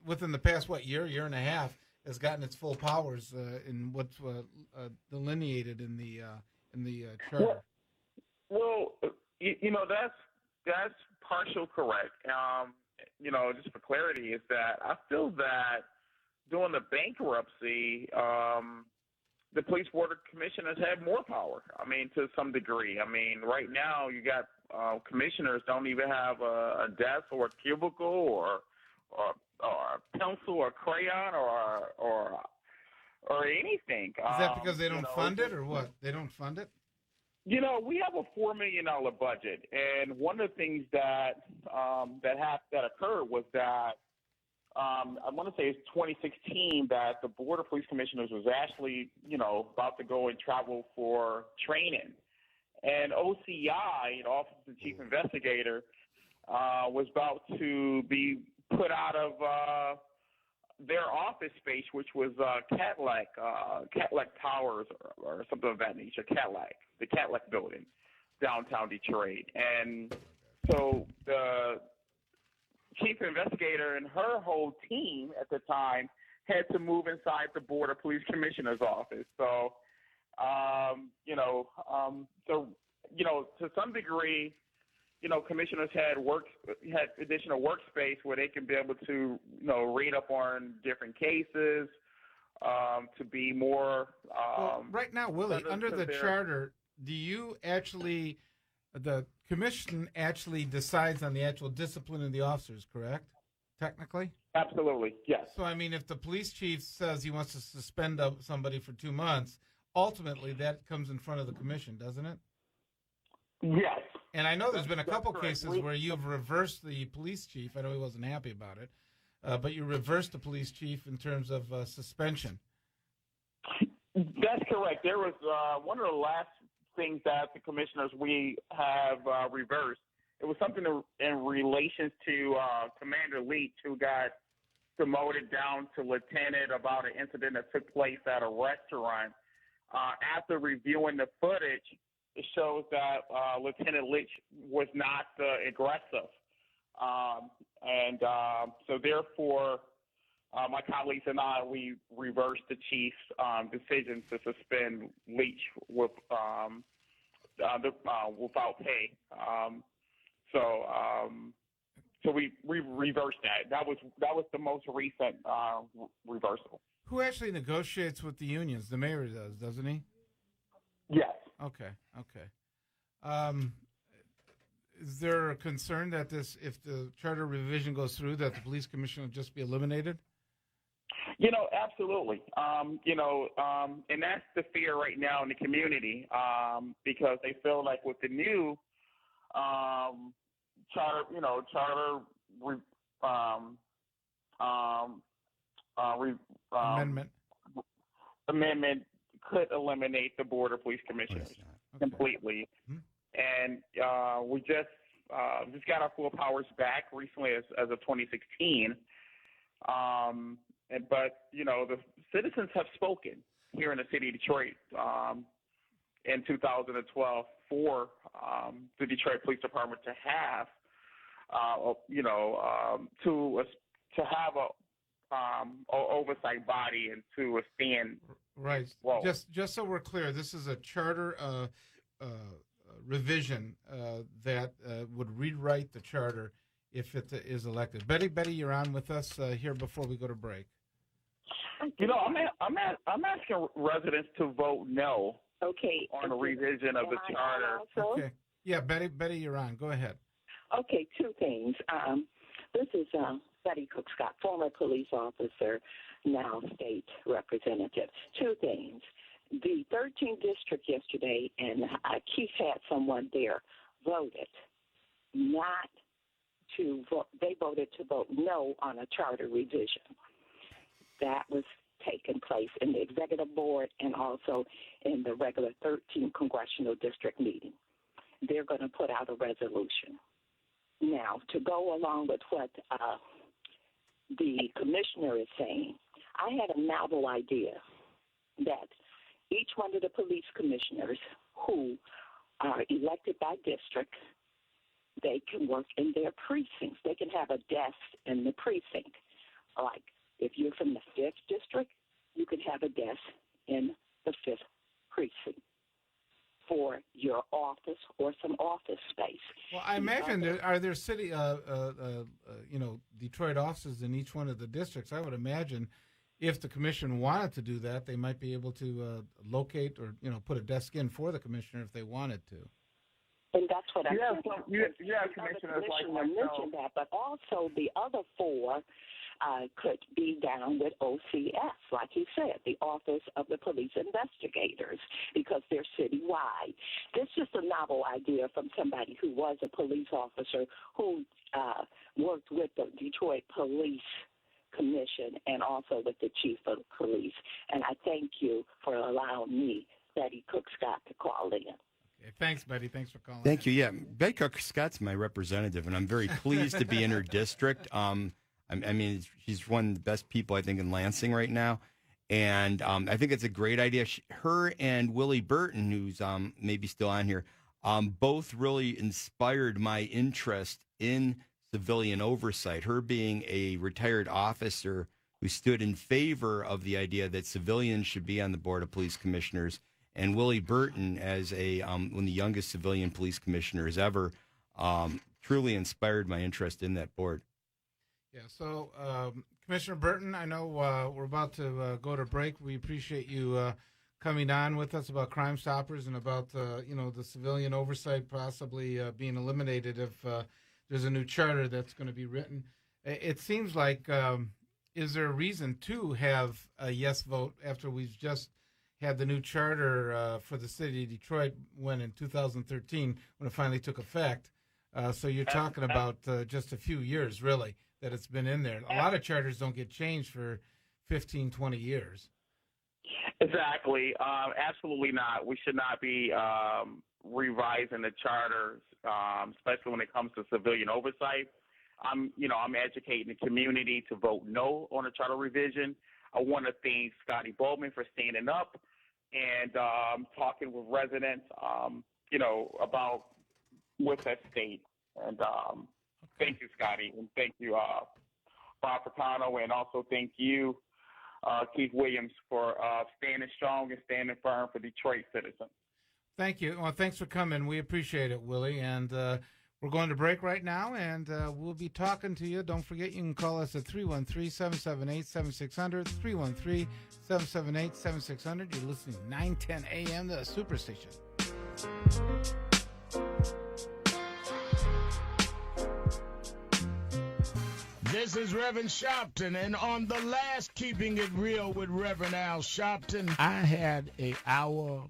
within the past, year and a half, has gotten its full powers in what's delineated in the charter. Well, that's partial correct. Just for clarity, is that I feel that during the bankruptcy, the police board of commissioners had more power. I mean, to some degree. I mean, right now you got commissioners don't even have a desk or a cubicle or a pencil or crayon or anything. Is that because they don't fund it, or what? They don't fund it? You know, we have a $4 million budget, and one of the things that occurred was that I want to say it's 2016 that the Board of Police Commissioners was actually, about to go and travel for training, and OCI, Office of the Chief Investigator, was about to be put out of their office space, which was Cadillac Towers or something of that nature, the Cadillac building, downtown Detroit. And so the chief investigator and her whole team at the time had to move inside the Board of Police Commissioner's office. So, to some degree, commissioners had additional workspace where they can be able to, read up on different cases, to be more. Well, right now, Willie, under the charter, do you actually, the commission actually decides on the actual discipline of the officers, correct? Technically? Absolutely, yes. So, I mean, if the police chief says he wants to suspend somebody for 2 months, ultimately that comes in front of the commission, doesn't it? Yes. And I know there's been a couple cases where you've reversed the police chief. I know he wasn't happy about it, but you reversed the police chief in terms of suspension. That's correct. There was one of the last things that the commissioners we have reversed. It was something in relation to Commander Leach, who got demoted down to lieutenant about an incident that took place at a restaurant. After reviewing the footage, it shows that Lieutenant Leach was not aggressive. So therefore, my colleagues and I, we reversed the chief's decision to suspend Leach without pay. So we reversed that. That was the most recent reversal. Who actually negotiates with the unions? The mayor does, doesn't he? Yes. Okay. Is there a concern that if the charter revision goes through, that the police commission will just be eliminated? Absolutely. And that's the fear right now in the community, because they feel like with the new amendment could eliminate the Board of Police Commissioners completely. Mm-hmm. And we just got our full powers back recently as of 2016. But the citizens have spoken here in the city of Detroit in 2012 for the Detroit Police Department to have, to have a oversight body and to stand. Right. Well, just so we're clear, this is a charter revision that would rewrite the charter if it is elected. Betty, you're on with us here before we go to break. I'm asking residents to vote no. Okay. On the revision of the charter. Okay. Yeah, Betty, you're on. Go ahead. Okay, two things. This is Betty Cook Scott, former police officer, now state representative. Two things. The 13th district yesterday, and Keith had someone there, voted not to vote. They voted to vote no on a charter revision. That was taking place in the executive board and also in the regular 13th congressional district meeting. They're going to put out a resolution. Now, to go along with what the commissioner is saying, I had a novel idea that each one of the police commissioners who are elected by district, they can work in their precincts. They can have a desk in the precinct. Like if you're from the 5th district, you can have a desk in the 5th precinct for your office or some office space. Well, I imagine are there city, Detroit offices in each one of the districts? I would imagine if the commission wanted to do that, they might be able to locate or put a desk in for the commissioner if they wanted to. And that's what I'm saying. You have commissioners like myself. Mentioned that, but also the other 4 could be down with OCS, like you said, the Office of the Police Investigators, because they're citywide. This is a novel idea from somebody who was a police officer who worked with the Detroit Police Commission and also with the Chief of Police. And I thank you for allowing me, Betty Cook-Scott, to call in. Okay, thanks, Betty. Thanks for calling. Thank you. Yeah, Betty Cook-Scott's my representative, and I'm very pleased to be in her district. I mean, she's one of the best people, I think, in Lansing right now. And I think it's a great idea. Her and Willie Burton, who's maybe still on here, both really inspired my interest in civilian oversight. Her being a retired officer who stood in favor of the idea that civilians should be on the Board of Police Commissioners, and Willie Burton as one of the youngest civilian police commissioners ever, truly inspired my interest in that board. Yeah, so Commissioner Burton, I know we're about to go to break. We appreciate you coming on with us about Crime Stoppers and about the civilian oversight possibly being eliminated if there's a new charter that's going to be written. It seems like, is there a reason to have a yes vote after we've just had the new charter for the city of Detroit when in 2013 when it finally took effect? So you're talking about just a few years, really, that it's been in there. A lot of charters don't get changed for 15, 20 years. Exactly. Absolutely not. We should not be revising the charters, especially when it comes to civilian oversight. I'm educating the community to vote no on a charter revision. I want to thank Scotty Boman for standing up and talking with residents, about with that state. And thank you, Scotty, and thank you, Bob Ficano, and also thank you, Keith Williams, for standing strong and standing firm for Detroit citizens. Thank you. Well, thanks for coming. We appreciate it, Willie. And we're going to break right now, and we'll be talking to you. Don't forget, you can call us at 313-778-7600, 313-778-7600. You're listening to 910 AM, the Superstation. This is Reverend Sharpton, and on the last Keeping It Real with Reverend Al Sharpton, I had an hour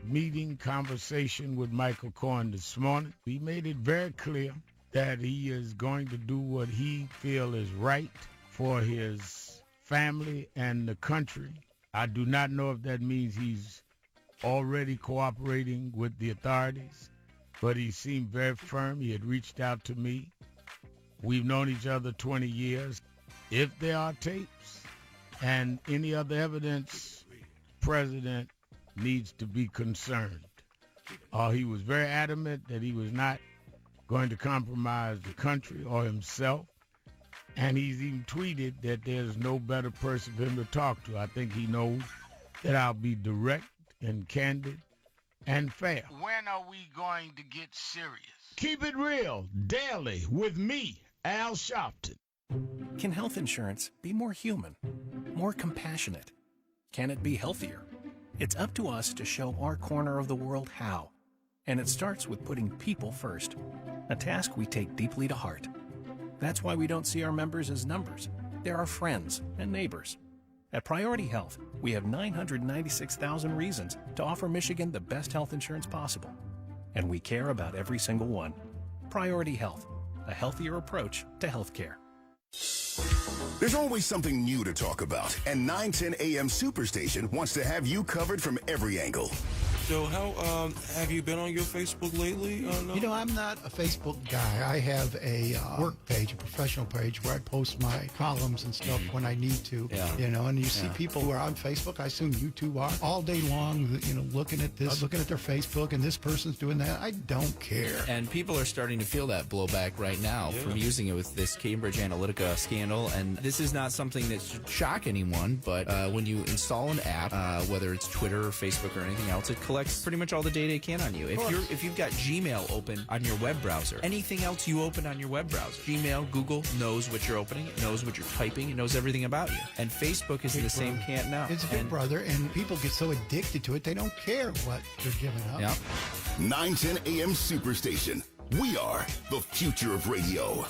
meeting conversation with Michael Cohen this morning. He made it very clear that he is going to do what he feels is right for his family and the country. I do not know if that means he's already cooperating with the authorities, but he seemed very firm. He had reached out to me. We've known each other 20 years. If there are tapes and any other evidence, President needs to be concerned. He was very adamant that he was not going to compromise the country or himself, and he's even tweeted that there's no better person for him to talk to. I think he knows that I'll be direct and candid and fair. When are we going to get serious? Keep it real daily with me, Al Sharpton. Can health insurance be more human, more compassionate? Can it be healthier? It's up to us to show our corner of the world how. And it starts with putting people first, a task we take deeply to heart. That's why we don't see our members as numbers. They're our friends and neighbors. At Priority Health, we have 996,000 reasons to offer Michigan the best health insurance possible. And we care about every single one. Priority Health, a healthier approach to healthcare. There's always something new to talk about, and 910 AM Superstation wants to have you covered from every angle. So how have you been on your Facebook lately? No? I'm not a Facebook guy. I have a work page, a professional page where I post my columns and stuff when I need to. Yeah. And you see people who are on Facebook. I assume you two are all day long. Looking at this, looking at their Facebook, and this person's doing that. I don't care. And people are starting to feel that blowback right now from using it with this Cambridge Analytica scandal. And this is not something that should shock anyone. But when you install an app, whether it's Twitter or Facebook or anything else, it collects collects pretty much all the data it can on you. If you've got Gmail open on your web browser, anything else you open on your web browser, Gmail, Google knows what you're opening, it knows what you're typing, it knows everything about you. And Facebook is the same can't know. It's Big Brother, and people get so addicted to it, they don't care what they're giving up. Yeah. 910 AM Superstation. We are the future of radio.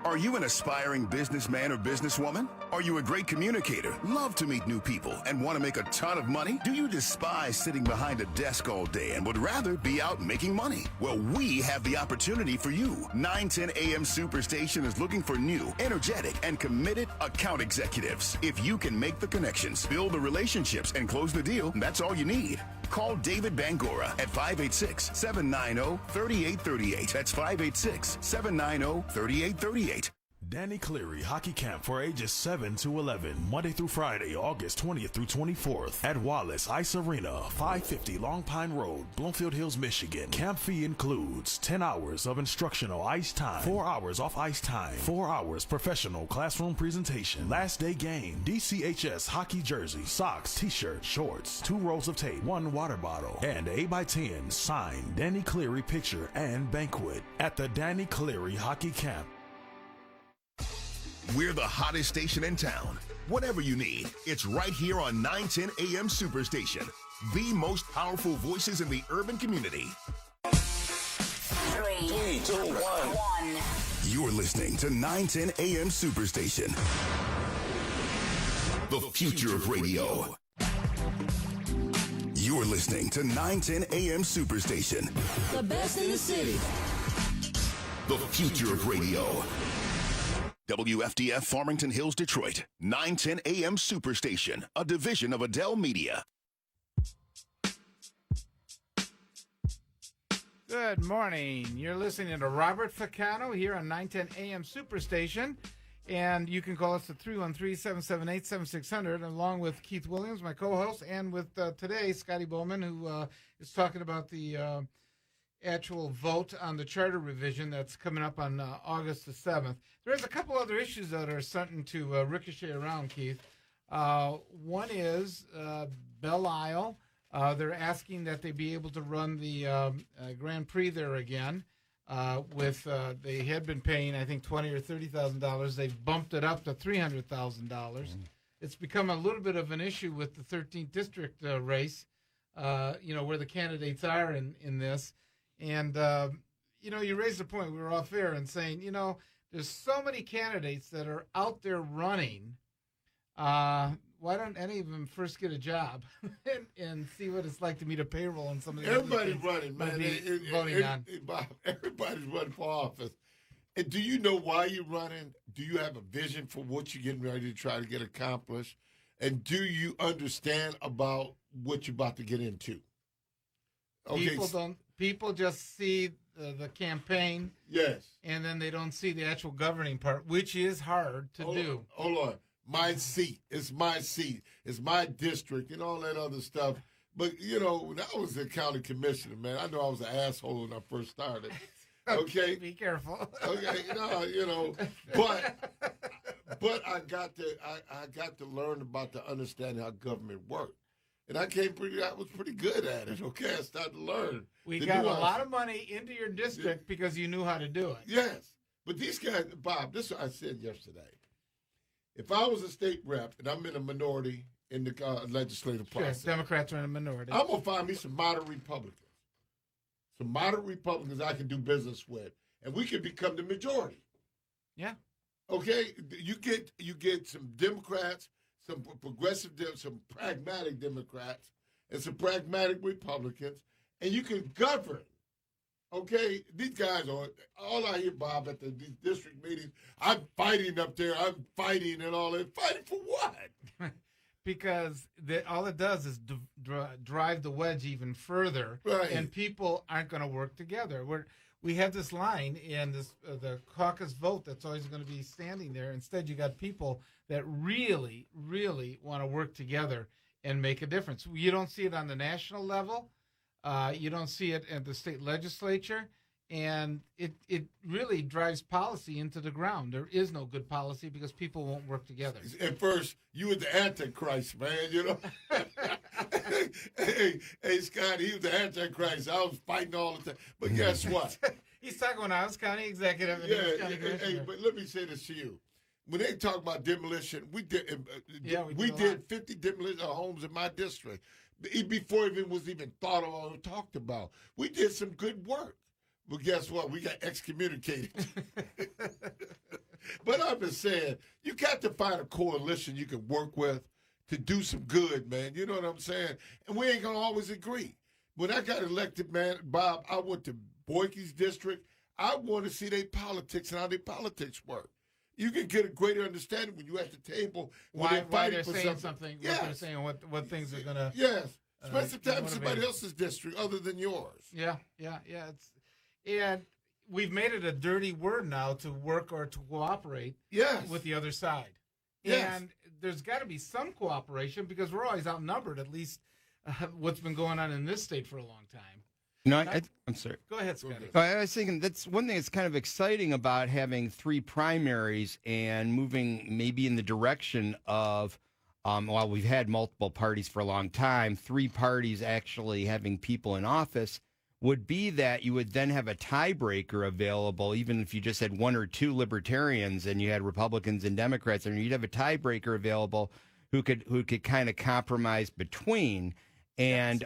Are you an aspiring businessman or businesswoman? Are you a great communicator, love to meet new people, and want to make a ton of money? Do you despise sitting behind a desk all day and would rather be out making money? Well, we have the opportunity for you. 910 AM Superstation is looking for new, energetic, and committed account executives. If you can make the connections, build the relationships, and close the deal, that's all you need. Call David Bangora at 586-790-3838. That's 586-790-3838. Danny Cleary Hockey Camp for ages 7 to 11, Monday through Friday, August 20th through 24th at Wallace Ice Arena, 550 Long Pine Road, Bloomfield Hills, Michigan. Camp fee includes 10 hours of instructional ice time, 4 hours off ice time, 4 hours professional classroom presentation, last day game, DCHS hockey jersey, socks, t-shirt, shorts, 2 rolls of tape, 1 water bottle, and 8x10 signed Danny Cleary picture and banquet at the Danny Cleary Hockey Camp. We're the hottest station in town. Whatever you need, it's right here on 910 AM Superstation. The most powerful voices in the urban community. 3, 2, 1. You're listening to 910 AM Superstation. The future of radio. You're listening to 910 AM Superstation. The best in the city. The future of radio. WFDF Farmington Hills, Detroit, 910 AM Superstation, a division of Adele Media. Good morning. You're listening to Robert Ficano here on 910 AM Superstation. And you can call us at 313-778-7600, along with Keith Williams, my co-host, and with today, Scotty Boman, who is talking about the actual vote on the charter revision that's coming up on August the 7th. There's a couple other issues that are starting to ricochet around, Keith. One is Belle Isle. They're asking that they be able to run the Grand Prix there again. They had been paying, I think, $20,000 or $30,000. They've bumped it up to $300,000. It's become a little bit of an issue with the 13th district race, where the candidates are in this. And, you raised the point, we were off air and saying, there's so many candidates that are out there running. Why don't any of them first get a job and see what it's like to meet a payroll and some of the everybody's running, man. Bob, everybody's running for office. And do you know why you're running? Do you have a vision for what you're getting ready to try to get accomplished? And do you understand about what you're about to get into? Okay. People just see the campaign. Yes. And then they don't see the actual governing part, which is hard to do. Hold on. My seat. It's my seat. It's my district and all that other stuff. But, when I was the county commissioner, man, I know I was an asshole when I first started. Okay? Be careful. Okay, but I got to learn about the understanding how government worked. And I was pretty good at it, okay? I started to learn. We got a lot of money into your district because you knew how to do it. Yes. But these guys, Bob, this is what I said yesterday. If I was a state rep and I'm in a minority in the legislative process. Democrats are in a minority. I'm going to find me some moderate Republicans. Some moderate Republicans I can do business with. And we can become the majority. Yeah. Okay? You get some Democrats, some progressive, some pragmatic Democrats, and some pragmatic Republicans, and you can govern. Okay, these guys are all I hear, Bob, at these district meetings. I'm fighting up there. I'm fighting and all that. Fighting for what? Because all it does is drive the wedge even further, right. And people aren't going to work together. We have this line in the caucus vote that's always going to be standing there. Instead, you got people that really, really want to work together and make a difference. You don't see it on the national level. You don't see it at the state legislature. And it really drives policy into the ground. There is no good policy because people won't work together. At first, you were the Antichrist, man, Hey, Scott, he was the Antichrist. I was fighting all the time. But guess what? He's talking when I was county executive and he was county commissioner. Hey, but let me say this to you. When they talk about demolition, we did 50 demolition homes in my district before it was even thought of or talked about. We did some good work. But guess what? We got excommunicated. But I'm just saying, you got to find a coalition you can work with to do some good, man. You know what I'm saying? And we ain't going to always agree. When I got elected, man, Bob, I went to Boyke's district. I want to see their politics and how their politics work. You can get a greater understanding when you're at the table. Why they're saying something, yes. What they're saying, what things are going to... Yes. Spend some time in somebody else's district other than yours. Yeah. And we've made it a dirty word now to work or to cooperate with the other side. Yes. And there's got to be some cooperation because we're always outnumbered, at least what's been going on in this state for a long time. No, I'm sorry. Go ahead, Scotty. I was thinking that's one thing that's kind of exciting about having 3 primaries and moving maybe in the direction of, while we've had multiple parties for a long time, 3 parties actually having people in office would be that you would then have a tiebreaker available, even if you just had 1 or 2 libertarians and you had Republicans and Democrats, and you'd have a tiebreaker available who could kind of compromise between and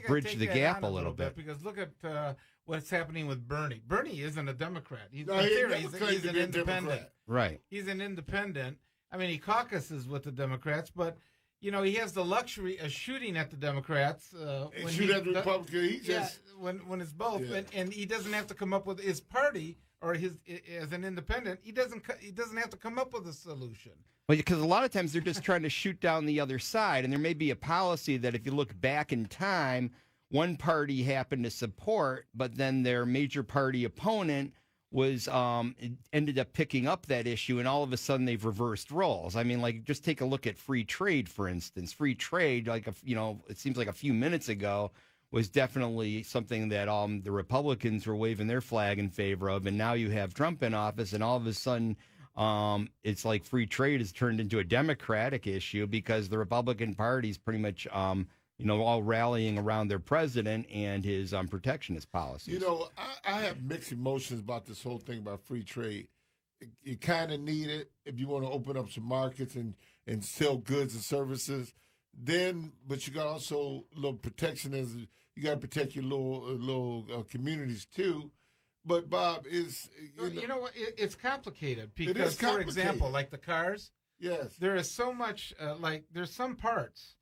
bridge the gap a little bit. Because look at what's happening with Bernie. Bernie isn't a Democrat. He's an independent. Right. He's an independent. I mean, he caucuses with the Democrats, but he has the luxury of shooting at the Democrats. When shoot at the Republicans. When it's both, and he doesn't have to come up with his party or his as an independent. He doesn't have to come up with a solution. Well, because a lot of times they're just trying to shoot down the other side, and there may be a policy that if you look back in time, one party happened to support, but then their major party opponent was ended up picking up that issue, and all of a sudden they've reversed roles. I mean, like, just take a look at free trade, for instance. Free trade, it seems like a few minutes ago, was definitely something that the Republicans were waving their flag in favor of, and now you have Trump in office, and all of a sudden it's like free trade has turned into a Democratic issue because the Republican Party's pretty much all rallying around their president and his protectionist policies. I have mixed emotions about this whole thing about free trade. You kind of need it if you want to open up some markets and sell goods and services. But you got also a little protectionism. You got to protect your little communities too. But Bob is what? It's complicated because, for example, like the cars. Yes. There is so much there's some parts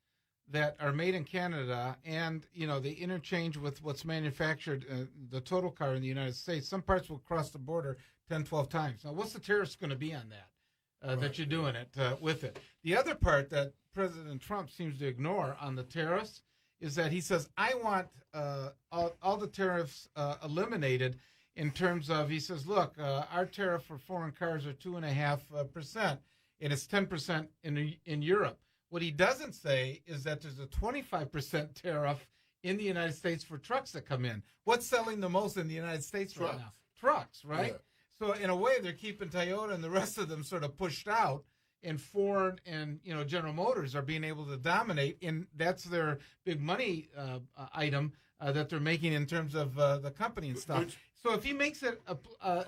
that are made in Canada, and they interchange with what's manufactured, the total car in the United States. Some parts will cross the border 10, 12 times. Now, what's the tariffs going to be on that? That you're doing it with it. The other part that President Trump seems to ignore on the tariffs is that he says, I want all the tariffs eliminated in terms of, he says, look, our tariff for foreign cars are 2.5%, and it's 10% in Europe. What he doesn't say is that there's a 25% tariff in the United States for trucks that come in. What's selling the most in the United States right now? Trucks, right? Yeah. So in a way, they're keeping Toyota and the rest of them sort of pushed out, and Ford and General Motors are being able to dominate, and that's their big money item that they're making in terms of the company and stuff. So if he makes it a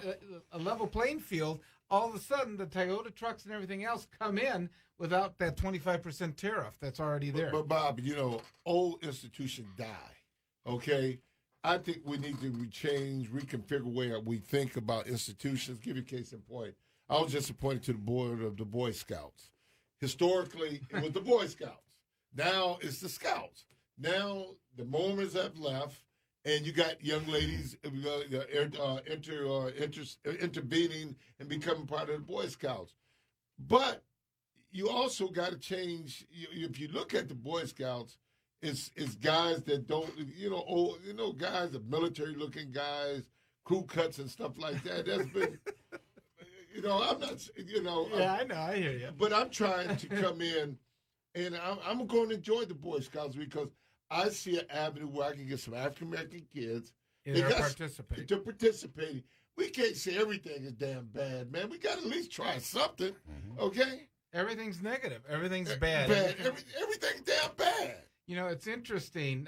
level playing field, all of a sudden the Toyota trucks and everything else come in without that 25% tariff that's already there. But Bob, old institutions die. Okay, I think we need to reconfigure the way we think about institutions. Give you a case in point. I was just appointed to the board of the Boy Scouts. Historically, it was the Boy Scouts. Now it's the Scouts. Now the Mormons have left, and you got young ladies intervening and becoming part of the Boy Scouts. But you also got to change. If you look at the Boy Scouts, it's guys that don't, guys, the military-looking guys, crew cuts and stuff like that. That's been, I'm not, Yeah, I know, I hear you. But I'm trying to come in, and I'm going to enjoy the Boy Scouts because I see an avenue where I can get some African-American kids. They're participating. They're participating. We can't say everything is damn bad, man. We got to at least try something, okay? Everything's negative. Everything's bad. Everything's damn bad. You know, it's interesting.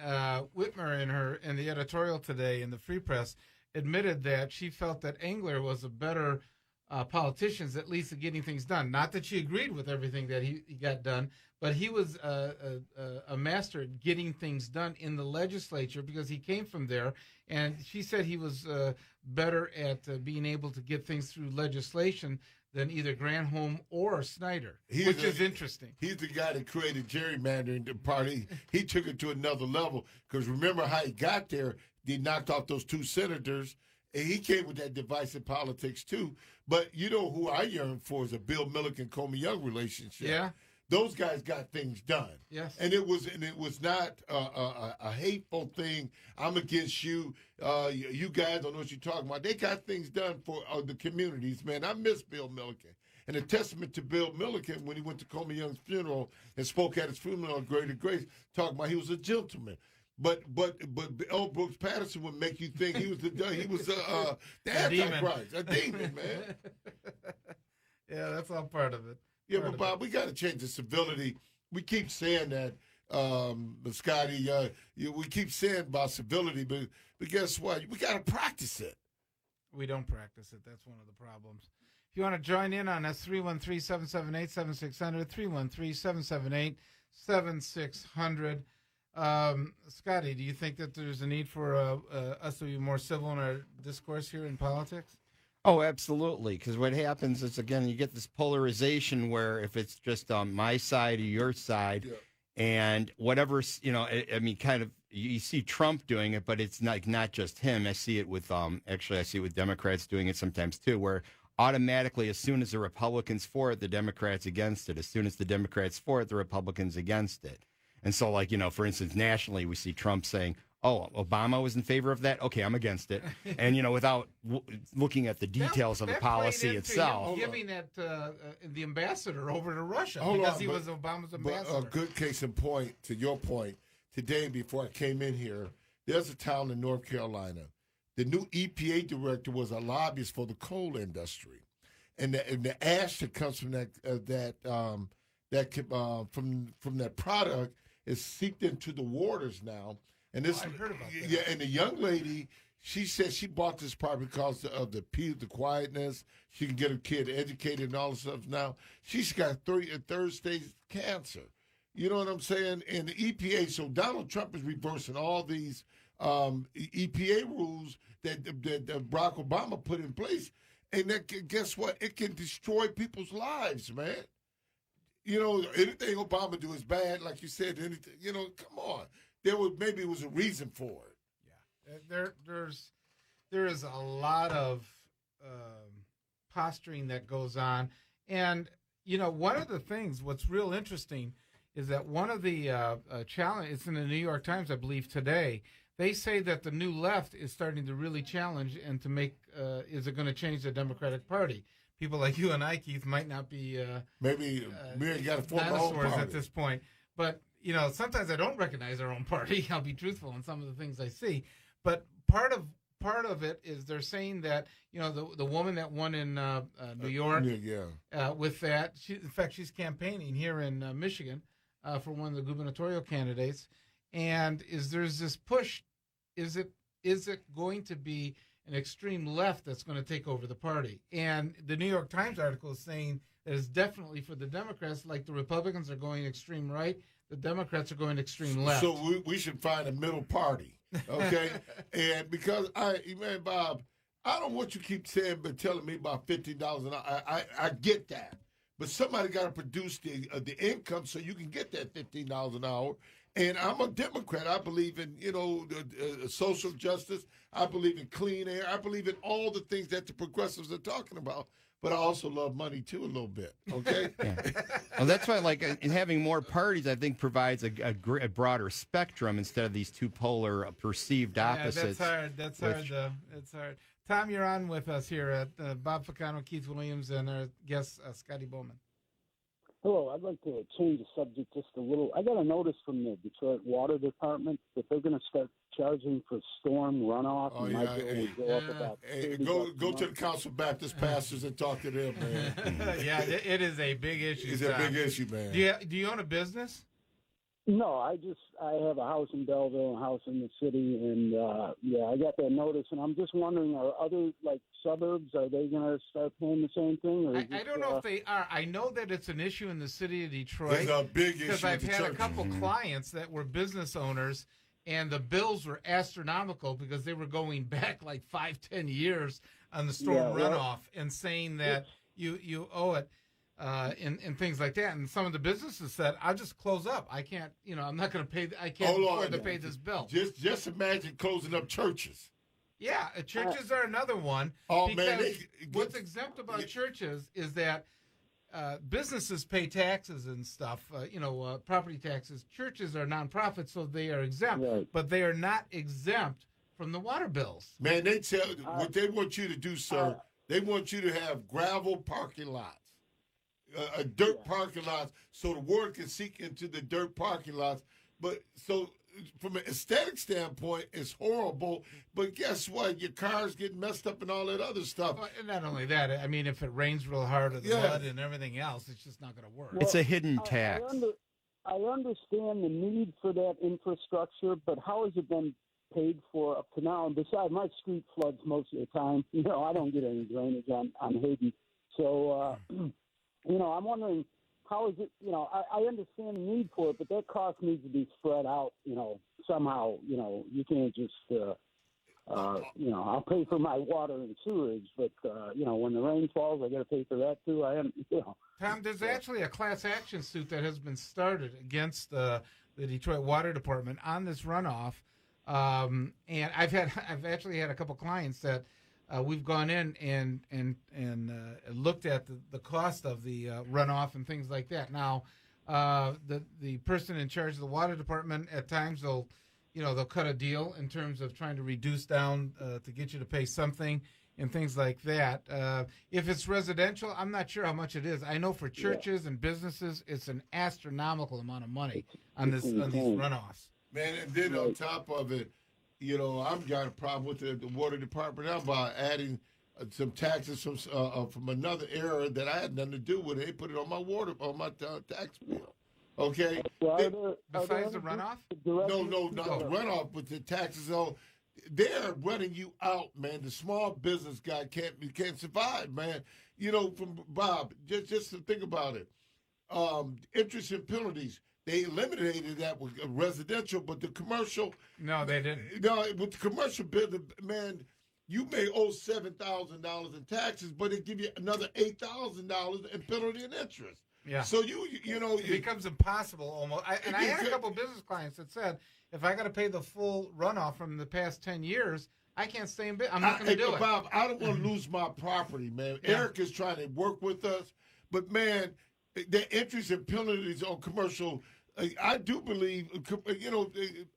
Whitmer in the editorial today in the Free Press admitted that she felt that Engler was a better politician, at least at getting things done. Not that she agreed with everything that he got done, but he was a master at getting things done in the legislature because he came from there. And she said he was better at being able to get things through legislation than either Granholm or Snyder, which is interesting. He's the guy that created gerrymandering the party. He took it to another level because remember how he got there? He knocked off those 2 senators, and he came with that divisive politics too. But you know who I yearn for is a Bill Milliken-Comey Young relationship. Yeah. Those guys got things done. Yes. And it was not a hateful thing. I'm against you. You guys don't know what you're talking about. They got things done for the communities, man. I miss Bill Milliken. And a testament to Bill Milliken when he went to Comey Young's funeral and spoke at his funeral at Greater Grace, talking about he was a gentleman. But L. Brooks Patterson would make you think he was the Antichrist, a demon, man. Yeah, that's all part of it. Yeah, but Bob, we got to change the civility. We keep saying that, Scotty. We keep saying about civility, but guess what? We got to practice it. We don't practice it. That's one of the problems. If you want to join in on us, 313-778-7600, 313-778-7600. Scotty, do you think that there's a need for us to be more civil in our discourse here in politics? Oh, absolutely. Because what happens is, again, you get this polarization where if it's just on my side or your side, and whatever, you know, I mean, kind of, you see Trump doing it, but it's not just him. I see it with, actually, I see it with Democrats doing it sometimes too, where automatically, as soon as the Republicans for it, the Democrats against it. As soon as the Democrats for it, the Republicans against it. And so, like, you know, for instance, nationally, we see Trump saying, oh, Obama was in favor of that? Okay, I'm against it. And, you know, without looking at the details of the policy itself. Giving that the ambassador over to Russia because he was Obama's ambassador. A good case in point, to your point, today before I came in here, there's a town in North Carolina. The new EPA director was a lobbyist for the coal industry. And the ash that comes from from that product is seeped into the waters now. And this, I heard about that. Yeah, and the young lady, she said she bought this property because of the peace, the quietness. She can get her kid educated and all this stuff now. She's got third stage cancer. You know what I'm saying? And the EPA, so Donald Trump is reversing all these EPA rules that Barack Obama put in place. And that, guess what? It can destroy people's lives, man. You know, anything Obama do is bad, like you said. Anything, you know, come on. Maybe it was a reason for it. Yeah, there is a lot of posturing that goes on, and you know, one of the things what's real interesting is that one of the challenge. It's in the New York Times, I believe, today. They say that the new left is starting to really challenge and to make. Is it going to change the Democratic Party? People like you and I, Keith, might not be maybe we got to form our own party at this point, but. You know, sometimes I don't recognize our own party. I'll be truthful in some of the things I see, but part of it is they're saying that, you know, the woman that won in New York, with that, in fact, she's campaigning here in Michigan for one of the gubernatorial candidates, and there's this push. Is it going to be an extreme left that's going to take over the party? And the New York Times article is saying that it's definitely for the Democrats, like the Republicans are going extreme right. The Democrats are going extreme left. So we should find a middle party, okay? And because man, Bob, I don't want you to keep saying, but telling me about $50 an hour. I get that, but somebody got to produce the income so you can get that $15 an hour. And I'm a Democrat. I believe in, you know, social justice. I believe in clean air. I believe in all the things that the progressives are talking about. But I also love money, too, a little bit, okay? Yeah. Well, that's why, like, having more parties, I think, provides a broader spectrum instead of these two polar perceived opposites. Yeah, that's hard, though. It's hard. Tom, you're on with us here at Bob Ficano, Keith Williams, and our guest, Scotty Boman. Hello, I'd like to change the subject just a little. I got a notice from the Detroit Water Department that they're going to start charging for storm runoff. Oh, yeah. Go to the Council Baptist pastors and talk to them, man. Yeah, it is a big issue. It's a big issue, man. Do you own a business? No, I have a house in Belleville, a house in the city, and I got that notice, and I'm just wondering, are other suburbs, are they going to start paying the same thing? Or I don't know if they are. I know that it's an issue in the city of Detroit. It's a big issue because I've with the had a church. couple clients that were business owners, and the bills were astronomical because they were going back 5-10 years on the storm runoff and saying that you owe it. And things like that, and some of the businesses said, "I'll just close up. I can't, I'm not going to pay. I can't afford to pay this bill." Just imagine closing up churches. Yeah, churches are another one. Oh because man, what's exempt about churches is that businesses pay taxes and stuff. Property taxes. Churches are nonprofits, so they are exempt, but they are not exempt from the water bills. Man, they tell what they want you to do, sir. They want you to have gravel parking lots. Dirt parking lots, so the water can seep into the dirt parking lots. But so, from an aesthetic standpoint, it's horrible. But guess what? Your car's getting messed up and all that other stuff. Well, and not only that, I mean, if it rains real hard or the mud and everything else, it's just not going to work. It's a hidden tax. I understand the need for that infrastructure, but how has it been paid for up to now? And besides, my street floods most of the time. I don't get any drainage on Hayden. So, I'm wondering, how is it, I understand the need for it, but that cost needs to be spread out, somehow. You can't just, I'll pay for my water and sewerage, but, when the rain falls, I got to pay for that too. Tom, there's actually a class action suit that has been started against the Detroit Water Department on this runoff. And I've actually had a couple clients that we've gone in and looked at the cost of the runoff and things like that. Now, the person in charge of the water department at times they'll cut a deal in terms of trying to reduce down to get you to pay something and things like that. If it's residential, I'm not sure how much it is. I know for churches and businesses, it's an astronomical amount of money on these runoffs. Man, and then on top of it, I've got a problem with the water department now by adding some taxes from another era that I had nothing to do with it. They put it on my tax bill. Okay. Besides the runoff? No, not the runoff, but the taxes. They're running you out, man. The small business guy can't survive, man. From Bob, just to think about it. Interest and penalties. They eliminated that with residential, but the commercial. No, they didn't. No, with the commercial business, man, you may owe $7,000 in taxes, but they give you another $8,000 in penalty and interest. Yeah. So it becomes impossible almost. I had a couple business clients that said, if I got to pay the full runoff from the past 10 years, I can't stay in business. I'm not going to do it. Bob, I don't want to lose my property, man. Yeah. Eric is trying to work with us, but man, the interest and penalties on commercial. I do believe,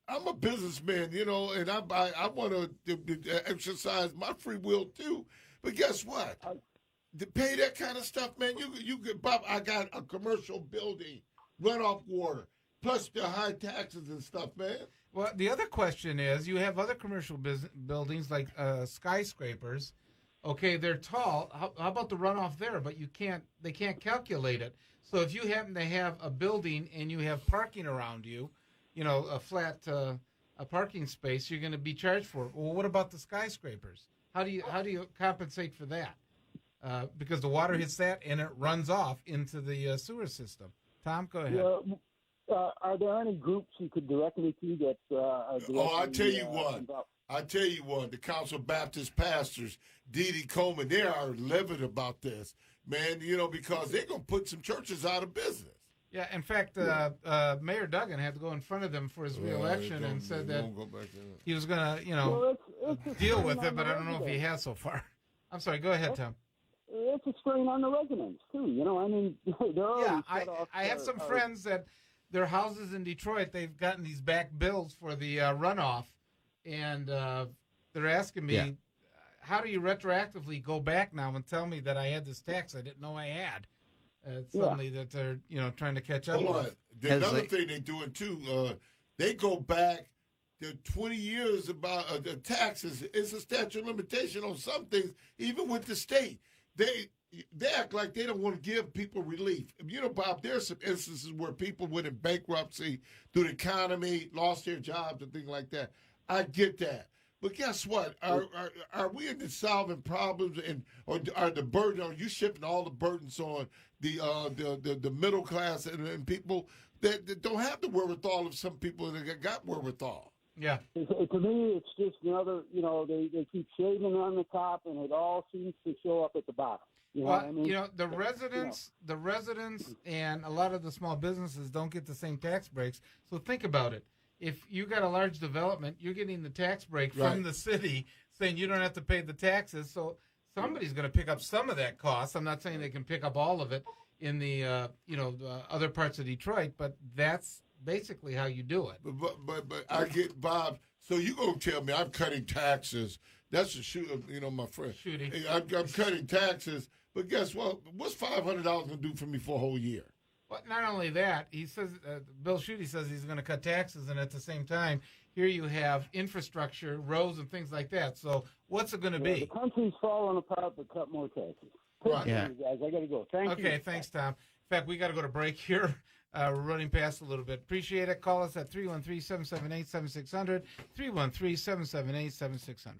I'm a businessman, and I want to exercise my free will too. But guess what? To pay that kind of stuff, man, you get, Bob, I got a commercial building, runoff water, plus the high taxes and stuff, man. Well, the other question is, you have other commercial buildings like skyscrapers. Okay, they're tall. How about the runoff there? But they can't calculate it. So if you happen to have a building and you have parking around you, a flat a parking space, you're going to be charged for it. Well, what about the skyscrapers? How do you compensate for that? Because the water hits that and it runs off into the sewer system. Tom, go ahead. Are there any groups you could direct me to that? I tell you what. The Council Baptist pastors, D.R.A.C.O, Coleman, they are livid about this, man. Because they're gonna put some churches out of business. Yeah, in fact, Mayor Duggan had to go in front of them for his reelection and said that he was going to, deal with it, but I don't know if he has so far. I'm sorry. Go ahead, Tom. It's a strain on the residents too. They're I have some friends that their houses in Detroit, they've gotten these back bills for the runoff, and they're asking me, how do you retroactively go back now and tell me that I had this tax I didn't know I had? Suddenly that they're trying to catch up. Hold on. Another thing they're doing too, they go back to 20 years about the taxes. It's a statute of limitation on some things, even with the state. they act like they don't want to give people relief. You know, Bob, there's some instances where people went in bankruptcy through the economy, lost their jobs and things like that. I get that. But guess what? Are we into solving problems, or are the burden? Are you shipping all the burdens on the middle class and people that don't have the wherewithal of some people that got wherewithal? Yeah. To me, it's just another. They keep shaving on the top, and it all seems to show up at the bottom. You know what I mean? The residents, and a lot of the small businesses don't get the same tax breaks. So think about it. If you got a large development, you're getting the tax break from the city, saying you don't have to pay the taxes. So somebody's going to pick up some of that cost. I'm not saying they can pick up all of it in the other parts of Detroit, but that's basically how you do it. But I get, Bob. So you gonna tell me I'm cutting taxes? That's a shoot. My friend. Shooting. I'm cutting taxes, but guess what? What's $500 gonna do for me for a whole year? Well, not only that, he says, Bill Schuette says he's going to cut taxes, and at the same time, here you have infrastructure, roads, and things like that. So what's it going to be? The country's falling apart, but cut more taxes. Right. Yeah. Guys, I got to go. Thank you. Okay, thanks, Tom. In fact, we got to go to break here. We're running past a little bit. Appreciate it. Call us at 313-778-7600, 313-778-7600.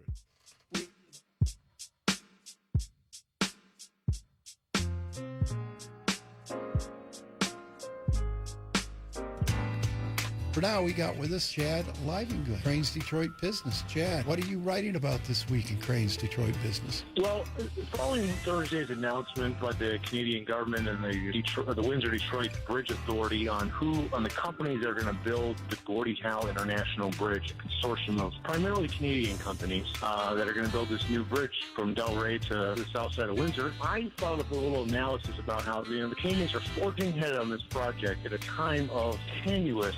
For now, we got with us Chad Livengood, Cranes Detroit Business. Chad, what are you writing about this week in Cranes Detroit Business? Well, following Thursday's announcement by the Canadian government and the Windsor-Detroit Bridge Authority on the companies that are going to build the Gordie Howe International Bridge, a consortium of primarily Canadian companies that are going to build this new bridge from Delray to the south side of Windsor, I found up a little analysis about how the Canadians are forging ahead on this project at a time of tenuous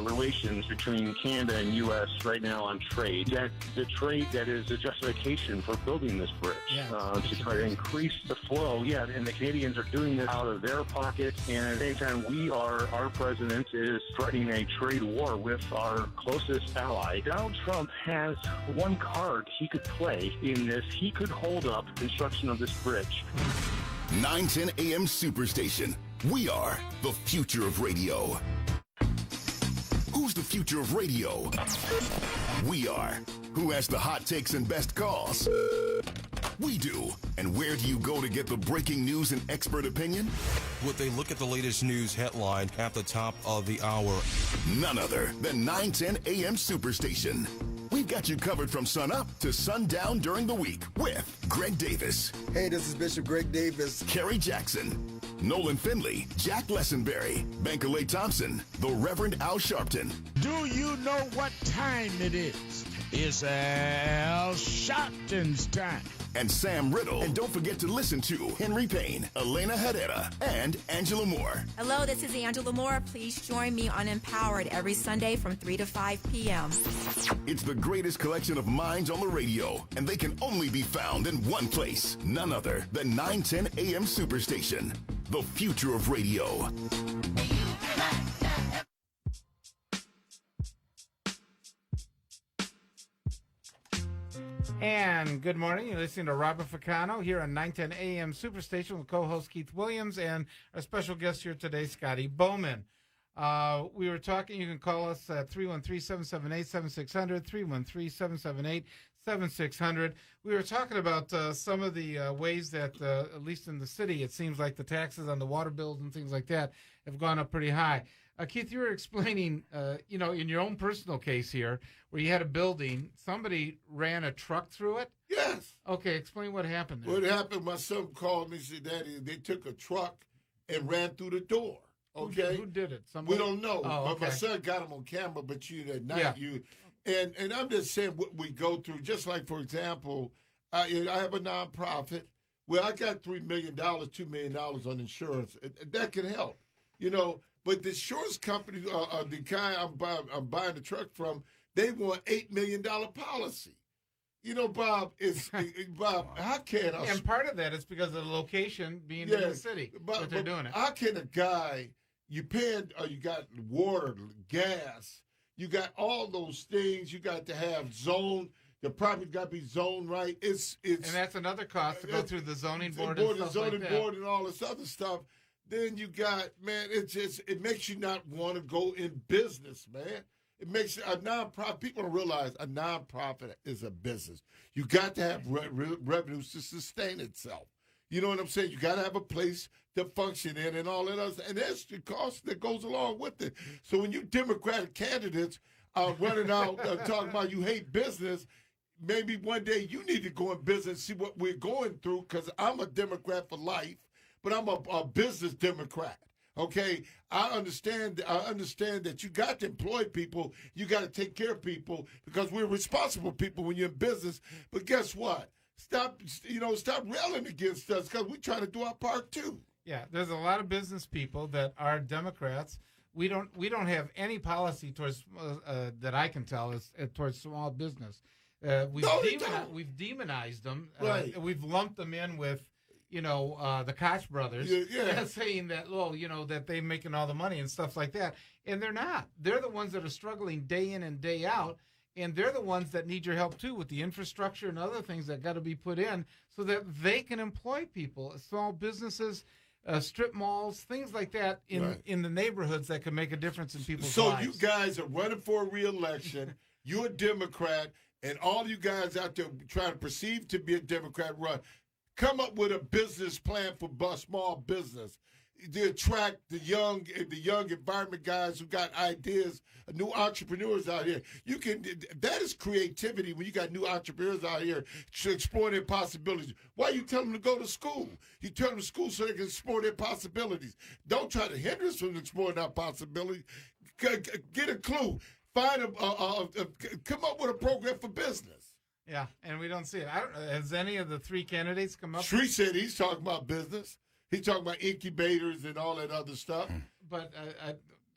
relations between Canada and U.S. right now on trade. That the trade that is a justification for building this bridge to try to increase the flow. Yeah, and the Canadians are doing this out of their pocket, and at the same time, our president is threatening a trade war with our closest ally. Donald Trump has one card he could play in this. He could hold up construction of this bridge. 910 AM Superstation. We are the future of radio. Who's the future of radio? We are. Who has the hot takes and best calls? We do. And where do you go to get the breaking news and expert opinion? Would they look at the latest news headline at the top of the hour? None other than 910 AM Superstation. We've got you covered from sun up to sundown during the week with Greg Davis. Hey, this is Bishop Greg Davis. Kerry Jackson. Nolan Finley, Jack Lessenberry, Bankalay Thompson, the Reverend Al Sharpton. Do you know what time it is? It's Al Sharpton's time. And Sam Riddle. And don't forget to listen to Henry Payne, Elena Herrera, and Angela Moore. Hello, this is Angela Moore. Please join me on Empowered every Sunday from 3 to 5 p.m. It's the greatest collection of minds on the radio, and they can only be found in one place. None other than 910 AM Superstation, the future of radio. And good morning. You're listening to Robert Ficano here on 910 AM Superstation with co-host Keith Williams and our special guest here today, Scotty Boman. We were talking, you can call us at 313-778-7600, 313-778-7600. We were talking about some of the ways that, at least in the city, it seems like the taxes on the water bills and things like that have gone up pretty high. Keith, you were explaining, in your own personal case here, where you had a building, somebody ran a truck through it? Yes. Okay, explain what happened there. What happened, my son called me and said, Daddy, they took a truck and ran through the door. Okay? Who did it? Somebody? We don't know. Oh, okay. My son got him on camera, but at night, and I'm just saying what we go through. Just like, for example, I have a nonprofit where I got $3 million, $2 million on insurance. That can help, But the insurance company, the guy I'm buying the truck from, they want $8 million policy. Bob, Bob, how can I? And part of that is because of the location being in the city that they're doing it. How can a guy, you got water, gas, you got all those things, you got to have zone, The property got to be zoned right. It's and that's another cost to go through the zoning board and stuff zoning like board and all this other stuff. Then you got, man, it makes you not want to go in business, man. It makes a nonprofit. People don't realize a nonprofit is a business. You got to have revenues to sustain itself. You know what I'm saying? You got to have a place to function in and all that other. And that's the cost that goes along with it. So when you Democratic candidates are running out talking about you hate business, maybe one day you need to go in business and see what we're going through, because I'm a Democrat for life, but I'm a business Democrat. Okay, I understand that you got to employ people, you got to take care of people, because we're responsible people when you're in business. But guess what? Stop railing against us, because we're trying to do our part too. Yeah, there's a lot of business people that are Democrats. We don't have any policy towards that I can tell is towards small business. We've demonized them. Right. We've lumped them in with, the Koch brothers, saying that, that they're making all the money and stuff like that. And they're not. They're the ones that are struggling day in and day out. And they're the ones that need your help, too, with the infrastructure and other things that got to be put in so that they can employ people, small businesses, strip malls, things like that in the neighborhoods that can make a difference in people's lives. So you guys are running for a re-election. You're a Democrat, and all you guys out there trying to perceive to be a Democrat run, come up with a business plan for small business. To attract the young environment guys who got ideas, new entrepreneurs out here. That is creativity when you got new entrepreneurs out here to explore their possibilities. Why you tell them to go to school? You tell them to school so they can explore their possibilities. Don't try to hinder us from exploring our possibilities. Get a clue. Come up with a program for business. Yeah, and we don't see it. Has any of the three candidates come up? Shree said he's talking about business. He's talking about incubators and all that other stuff. But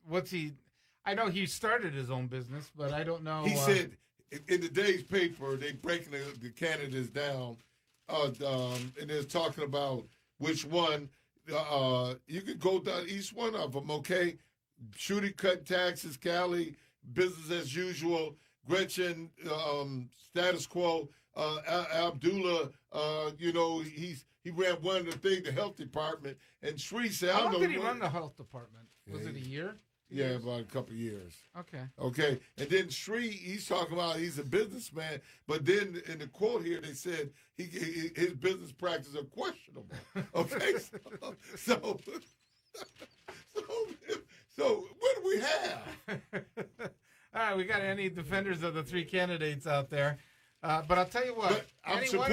what's he? I know he started his own business, but I don't know. He said in the day's paper, they breaking the candidates down, and they're talking about which one. You could go down each one of them, okay? Shooty cut taxes, Cali, business as usual, Gretchen, status quo, Abdullah, he ran one of the things, the health department, and Shree said, how long did he run the health department? Was it a year? Yeah, about a couple of years. Okay. And then Shree, he's talking about he's a businessman, but then in the quote here, they said his business practices are questionable. Okay? So what do we have? All right, we got any defenders of the three candidates out there. But I'll tell you what, any one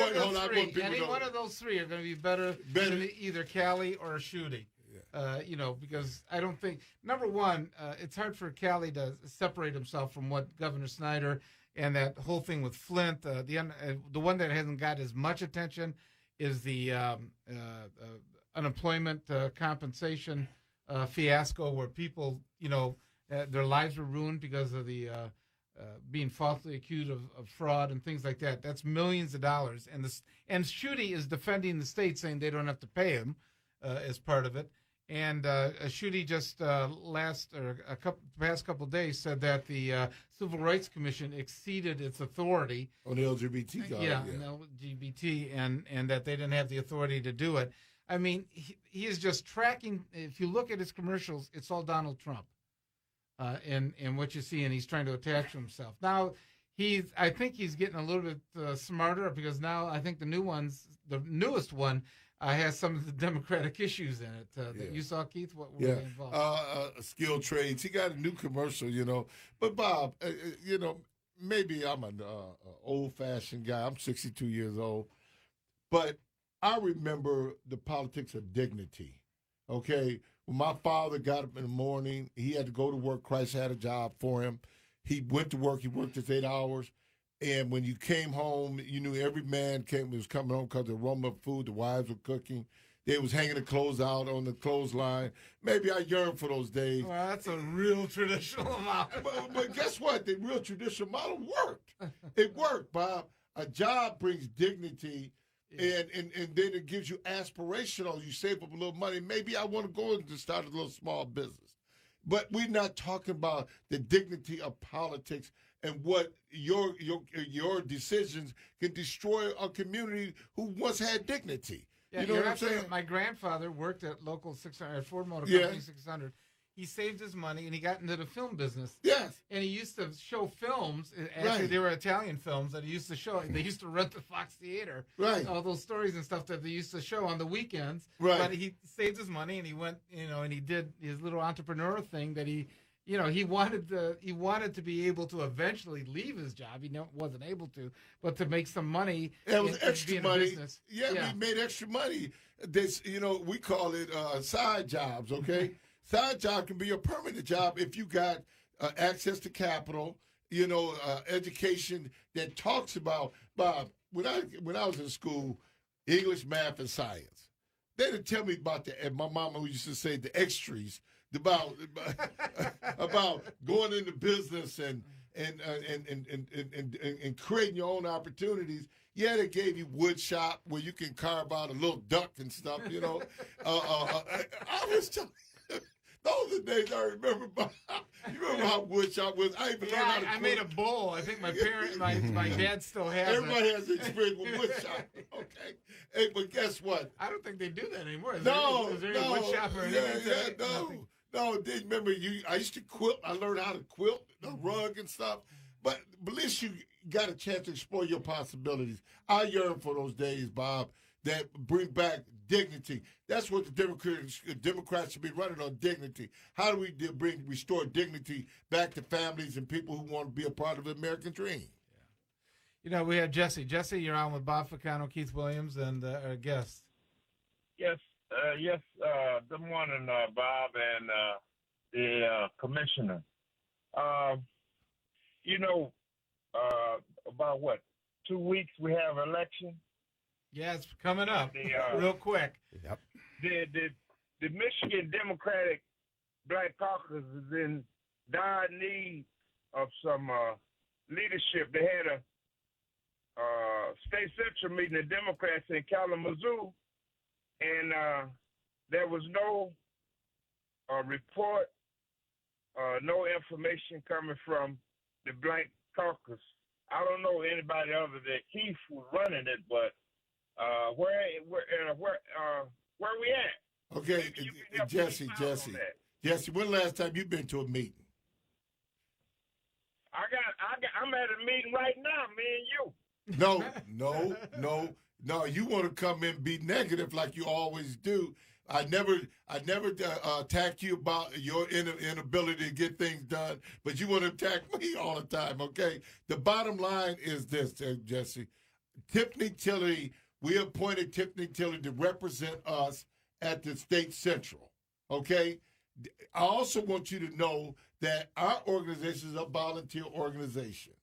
of those three are going to be better than either Cali or Shooty. Because I don't think, number one, it's hard for Cali to separate himself from what Governor Snyder and that whole thing with Flint. The one that hasn't got as much attention is the unemployment compensation fiasco, where people, their lives were ruined because of the being falsely accused of fraud and things like that. That's millions of dollars. And Shooty is defending the state, saying they don't have to pay him as part of it. And Shooty just past couple of days said that the Civil Rights Commission exceeded its authority on the LGBT guy. Yeah, LGBT, and that they didn't have the authority to do it. I mean, he is just tracking. If you look at his commercials, it's all Donald Trump. And what you see, and he's trying to attach to himself. Now, I think he's getting a little bit smarter, because now I think the newest one has some of the Democratic issues in it that you saw, Keith. What were they involved? Skilled trades. He got a new commercial, But Bob, maybe I'm an old-fashioned guy. I'm 62 years old, but I remember the politics of dignity. Okay. When my father got up in the morning, he had to go to work. Christ had a job for him. He went to work. He worked his 8 hours. And when you came home, you knew every man was coming home because the aroma of food, the wives were cooking. They was hanging the clothes out on the clothesline. Maybe I yearn for those days. Well, that's a real traditional model. But guess what? The real traditional model worked. It worked, Bob. A job brings dignity. And then it gives you aspirational. You save up a little money. Maybe I want to go and start a little small business. But we're not talking about the dignity of politics and what your decisions can destroy a community who once had dignity. Yeah, you know what I'm saying? My grandfather worked at local 600 at Ford Motor Yeah. Company 600. He saved his money and he got into the film business. Yes. And he used to show films. Actually, Right. they were Italian films that he used to show. They used to rent the Fox Theater. Right. All those stories and stuff that they used to show on the weekends. Right. But he saved his money and he went, and he did his little entrepreneur thing that he wanted to be able to eventually leave his job. He wasn't able to, but to make some money. It was in extra being a money. business. Yeah, we made extra money. This, we call it side jobs, okay? Side job can be a permanent job if you got access to capital, education that talks about, Bob, when I was in school, English, math, and science, they didn't tell me about and my mama used to say the extras, about going into business and creating your own opportunities. Yeah, they gave you wood shop where you can carve out a little duck and stuff, I was telling you, those are the days I remember. You remember how wood shop was? I even learned how to cook. I made a bowl. I think my dad still has Everybody it. has experience with wood shop. Okay. Hey, but guess what? I don't think they do that anymore. Is No, there any wood shop or anything? No. Didn't remember I used to quilt. I learned how to quilt, the rug and stuff. But at least you got a chance to explore your possibilities. I yearn for those days, Bob, that bring back dignity. That's what the Democrats should be running on, dignity. How do we restore dignity back to families and people who want to be a part of the American dream? Yeah. We have Jesse. Jesse, you're on with Bob Ficano, Keith Williams, and our guest. Yes. Good morning, Bob and the commissioner. About 2 weeks we have an election. Yeah, it's coming up real quick. Yep. The Michigan Democratic Black Caucus is in dire need of some leadership. They had a state central meeting of Democrats in Kalamazoo, and there was no report, no information coming from the Black Caucus. I don't know anybody other than Keith who's running it, but where we at? Okay, Jesse, when last time you been to a meeting? I'm at a meeting right now, me and you. No. You want to come in and be negative like you always do. I never attacked you about your inability to get things done, but you want to attack me all the time, okay? The bottom line is this, Jesse. Tiffany Tilley, we appointed Tiffany Tilley to represent us at the state central, okay? I also want you to know that our organization is a volunteer organization,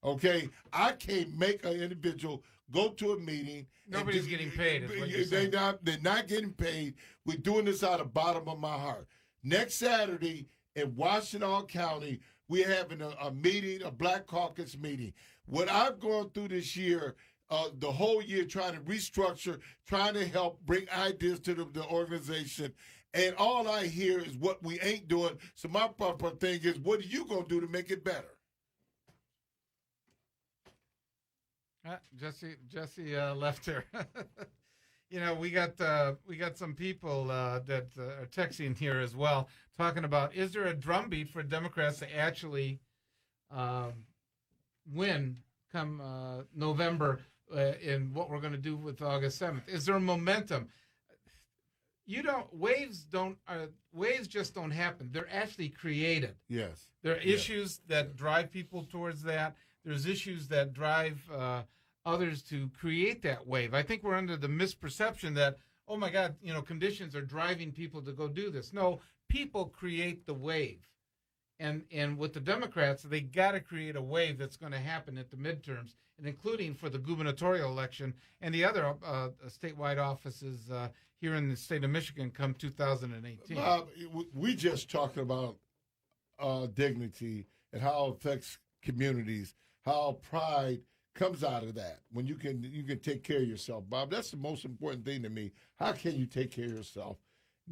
okay? I can't make an individual go to a meeting. Nobody's getting paid. Is what you're saying. They're not getting paid. We're doing this out of the bottom of my heart. Next Saturday in Washtenaw County, we're having a meeting, a Black Caucus meeting. What I've gone through this year, the whole year trying to restructure, trying to help bring ideas to the organization, and all I hear is what we ain't doing. So my proper thing is, what are you going to do to make it better? Jesse left her. We got some people that are texting here as well, talking about, is there a drumbeat for Democrats to actually win come November in what we're going to do with August 7th? Is there a momentum? Waves just don't happen. They're actually created. Yes. There are issues that drive people towards that. There's issues that drive others to create that wave. I think we're under the misperception that, oh my God, conditions are driving people to go do this. No, people create the wave. And with the Democrats, they got to create a wave that's going to happen at the midterms, and including for the gubernatorial election and the other statewide offices here in the state of Michigan come 2018. Bob, we just talking about dignity and how it affects communities, how pride comes out of that when you can take care of yourself, Bob. That's the most important thing to me. How can you take care of yourself?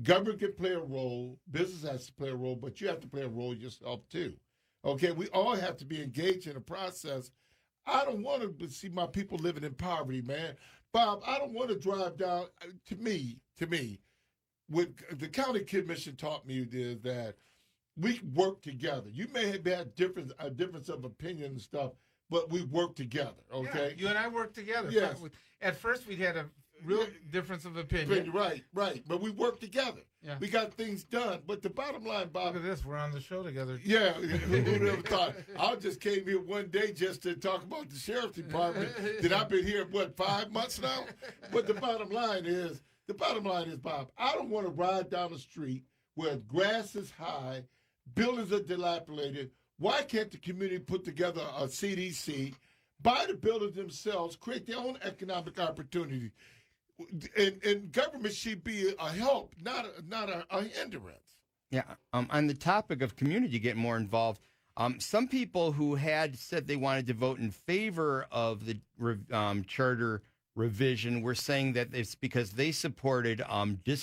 Government can play a role, business has to play a role, but you have to play a role yourself too. Okay, we all have to be engaged in the process. I don't want to see my people living in poverty, man. Bob, I don't want to drive down. To me, what the county commission taught me is that we work together. You may have had a difference of opinion and stuff, but we work together, okay? Yeah, you and I work together. Yes. At first, we'd had a real difference of opinion. Right. But we work together. Yeah. We got things done. But the bottom line, Bob. Look at this. We're on the show together. Yeah. Who would have thought? I just came here one day just to talk about the sheriff's department. That I've been here, 5 months now? But the bottom line is, Bob, I don't want to ride down the street where grass is high, buildings are dilapidated. Why can't the community put together a CDC, buy the buildings themselves, create their own economic opportunity? And government should be a help, not a hindrance. Yeah. On the topic of community getting more involved, some people who had said they wanted to vote in favor of the charter revision were saying that it's because they supported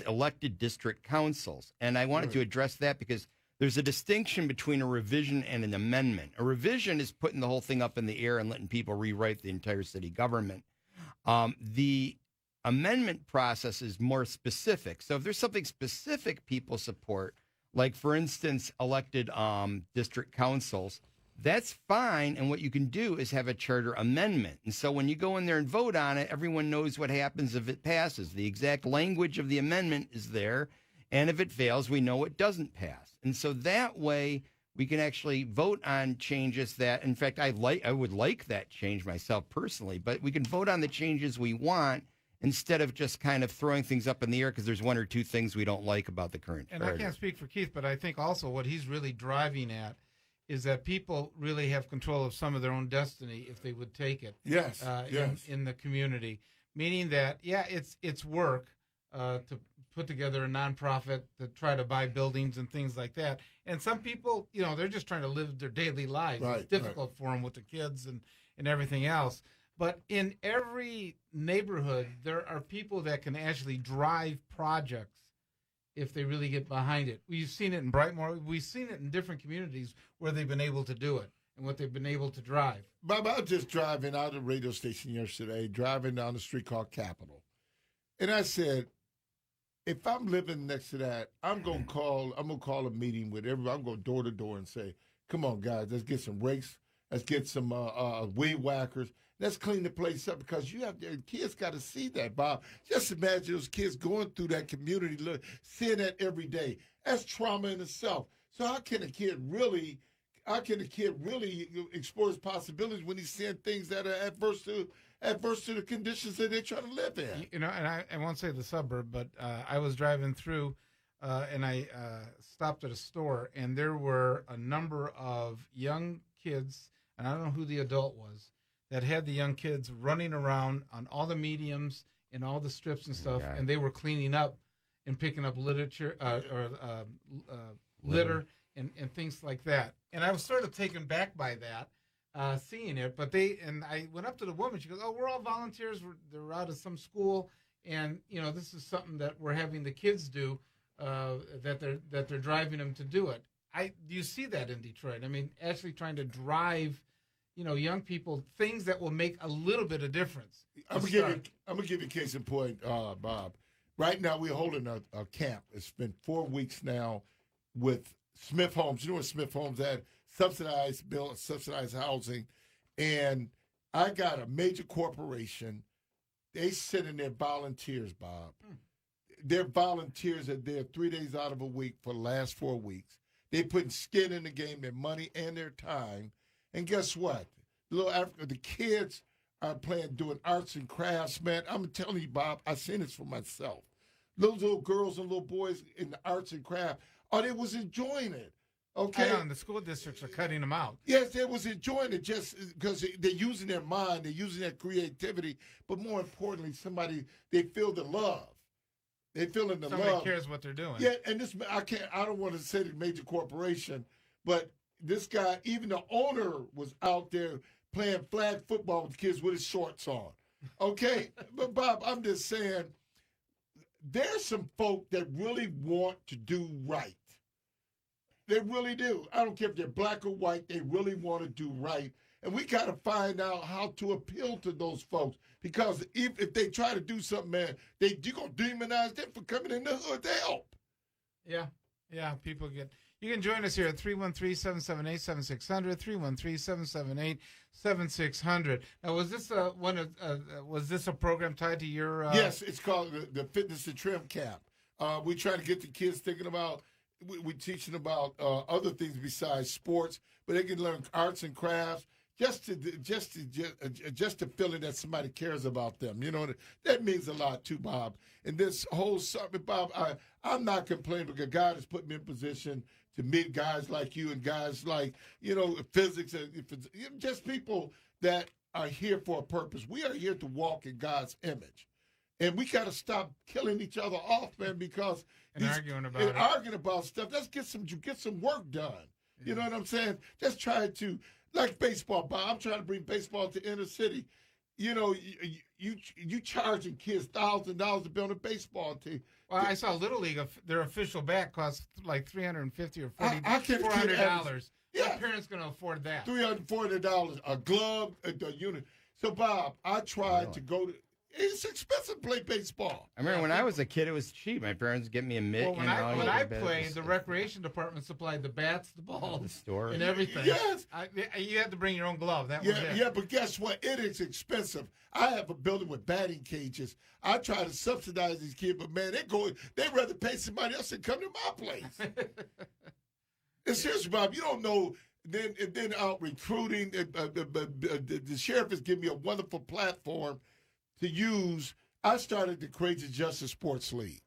elected district councils. And I wanted to address that because there's a distinction between a revision and an amendment. A revision is putting the whole thing up in the air and letting people rewrite the entire city government. The amendment process is more specific. So if there's something specific people support, like, for instance, elected district councils, that's fine. And what you can do is have a charter amendment. And so when you go in there and vote on it, everyone knows what happens if it passes. The exact language of the amendment is there. And if it fails, we know it doesn't pass. And so that way we can actually vote on changes that, in fact, I would like that change myself personally, but we can vote on the changes we want instead of just kind of throwing things up in the air because there's one or two things we don't like about the current charter. And I can't speak for Keith, but I think also what he's really driving at is that people really have control of some of their own destiny if they would take it. Yes. In the community, meaning that, it's work to put together a nonprofit to try to buy buildings and things like that. And some people, they're just trying to live their daily lives. Right, it's difficult for them with the kids and everything else. But in every neighborhood, there are people that can actually drive projects if they really get behind it. We've seen it in Brightmoor. We've seen it in different communities where they've been able to do it and what they've been able to drive. Bob, I was just driving out of the radio station yesterday, driving down the street called Capitol. And I said, if I'm living next to that, I'm gonna call a meeting with everybody. I'm going door to door and say, come on, guys, let's get some rakes, let's get some weed whackers, let's clean the place up, because kids got to see that, Bob. Just imagine those kids going through that community, seeing that every day. That's trauma in itself. So how can a kid really explore his possibilities when he's seeing things that are adverse to the conditions that they're trying to live in? And I won't say the suburb, but I was driving through and I stopped at a store, and there were a number of young kids, and I don't know who the adult was, that had the young kids running around on all the mediums and all the strips and stuff, and they were cleaning up and picking up litter and things like that. And I was sort of taken back by that, seeing it. But I went up to the woman. She goes, "Oh, we're all volunteers. They're out of some school, and this is something that we're having the kids do. That they're driving them to do it." Do you see that in Detroit? I mean, actually trying to drive, young people, things that will make a little bit of difference. I'm gonna give you a case in point, Bob. Right now we're holding a camp. It's been 4 weeks now with Smith Homes. You know what Smith Homes had? Subsidized housing. And I got a major corporation. They send in their volunteers, Bob. Their volunteers are there 3 days out of a week for the last 4 weeks. They putting skin in the game, their money and their time. And guess what? The kids are doing arts and crafts, man. I'm telling you, Bob, I've seen this for myself. Those little girls and little boys in the arts and craft, they was enjoying it. Okay. And the school districts are cutting them out. Yes, they was enjoying it just because they're using their mind, they're using their creativity, but more importantly, they feel the love. They feeling the love. Somebody cares what they're doing. Yeah, and I don't want to say the major corporation, but this guy, even the owner, was out there playing flag football with kids with his shorts on. Okay? But Bob, I'm just saying, there's some folk that really want to do right. They really do. I don't care if they're black or white. They really want to do right. And we got to find out how to appeal to those folks. Because if they try to do something, man, you're going to demonize them for coming in the hood to help. Yeah. Yeah, people get... You can join us here at 313-778-7600, 313-778-7600. Now, was this was this a program tied to your... Yes, it's called the Fitness and Trim Camp. We try to get the kids thinking about... We're teaching about other things besides sports, but they can learn arts and crafts just to feel that somebody cares about them. You know, that means a lot too, Bob. And this whole summer, Bob, I'm not complaining because God has put me in position to meet guys like you and guys like, physics, just people that are here for a purpose. We are here to walk in God's image. And we got to stop killing each other off, man, because arguing about stuff. Let's get some work done. Yeah. You know what I'm saying? Just try to, like baseball, Bob. I'm trying to bring baseball to inner city. You charging kids $1,000 to be on a baseball team. Well, I saw Little League. Their official bat costs like $350 or $400. Yeah, what parent's going to afford that? $340, a glove, a unit. So, Bob, I tried to go to. It's expensive to play baseball. I remember when I was a kid, it was cheap. My parents would get me a mitt. Well, when I played, the recreation department supplied the bats, the balls, the store, and everything. Yes. You had to bring your own glove. That was it. Yeah, but guess what? It is expensive. I have a building with batting cages. I try to subsidize these kids, but, man, they'd rather pay somebody else than come to my place. It's serious, Bob. You don't know. Then out recruiting. The sheriff has given me a wonderful platform to use. I started the Courageous Justice Sports League,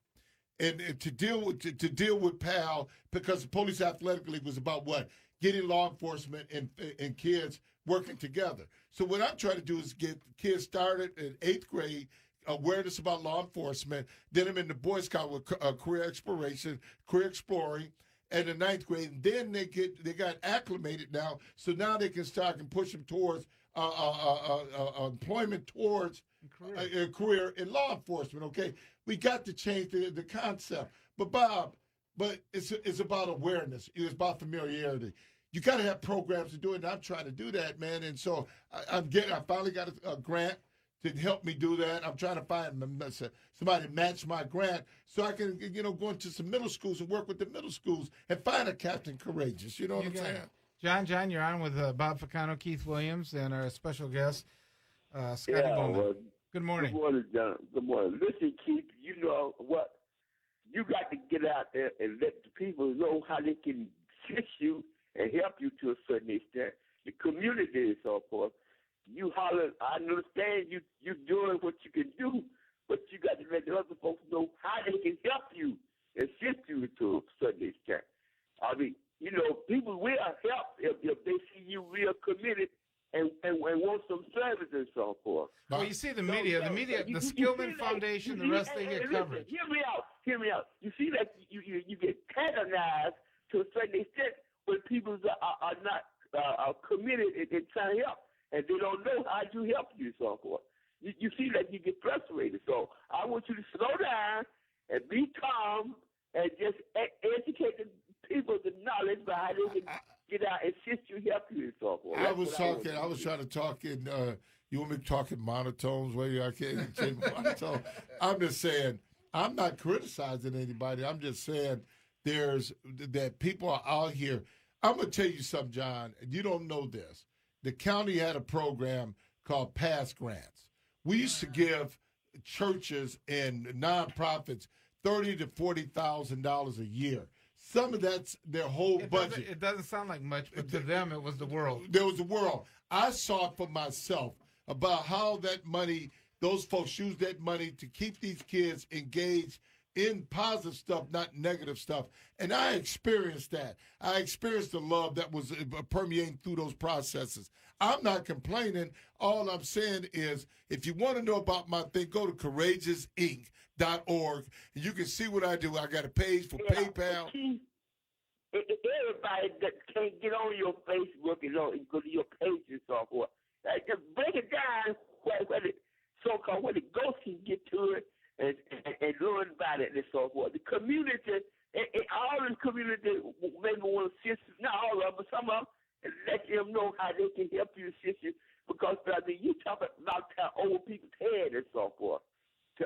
and to deal with PAL, because the Police Athletic League was about what? Getting law enforcement and kids working together. So what I'm trying to do is get kids started in 8th grade, awareness about law enforcement. Then I'm in the Boy Scout with career exploring, and in 9th grade. And then they got acclimated now, so now they can start and push them towards employment towards a career in law enforcement. Okay, we got to change the concept. But Bob, it's about awareness. It's about familiarity. You got to have programs to do it. And I'm trying to do that, man. And so I finally got a grant to help me do that. I'm trying to find somebody to match my grant so I can go into some middle schools and work with the middle schools and find a Captain Courageous. You know what I'm saying? John, you're on with Bob Ficano, Keith Williams, and our special guest, Scotty Boman. Well, good morning. Good morning, John. Good morning. Listen, Keith, you know what? You got to get out there and let the people know how they can assist you and help you to a certain extent. The community and so forth. You holler, I understand you doing what you can do, but you got to let the other folks know how they can help you, assist you to a certain extent. I mean, people will help if they see you real committed and want some service and so forth. Well, you see the media, the Skillman Foundation, the rest they get covered. Hear me out. You see that you get canonized to a certain extent when people are not committed and trying to help, and they don't know how to help you and so forth. You see that you get frustrated. So I want you to slow down and be calm and just educate the people the knowledge about how they can get out and assist you, help you, and so forth. I was trying to talk in, you want me to talk in monotones where I can't change monotone? I'm just saying, I'm not criticizing anybody. I'm just saying that people are out here. I'm going to tell you something, John, and you don't know this. The county had a program called Pass Grants. We used to give churches and nonprofits $30,000 to $40,000 a year. Some of that's their whole budget. It doesn't sound like much, but to them it was the world. There was the world. I saw it for myself about how that money, those folks use that money to keep these kids engaged in positive stuff, not negative stuff. And I experienced that. I experienced the love that was permeating through those processes. I'm not complaining. All I'm saying is, if you want to know about my thing, go to courageousinc.org, and you can see what I do. I got a page for PayPal. Everybody that can't get on your Facebook and go to your page and so forth, just break it down where the so-called where the ghosts can get to it and learn about it and so forth. The community And all the community maybe want to assist you, not all of them, but some of them, and let them know how they can help you, assist you. Because, brother, you talk about how old people's head and so forth,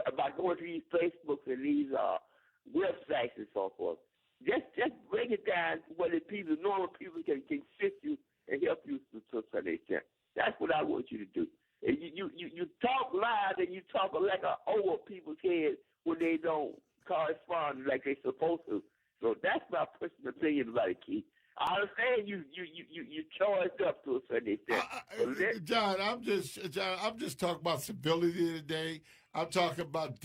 about going to these Facebooks and these websites and so forth. Just break it down where the people, normal people can assist you and help you to some extent. That's what I want you to do. And you talk loud and you talk like over people's head when they don't correspond like they're supposed to. So that's my personal opinion about it, Keith. I understand you charged up to a certain extent. John, I'm just talking about civility today. I'm talking about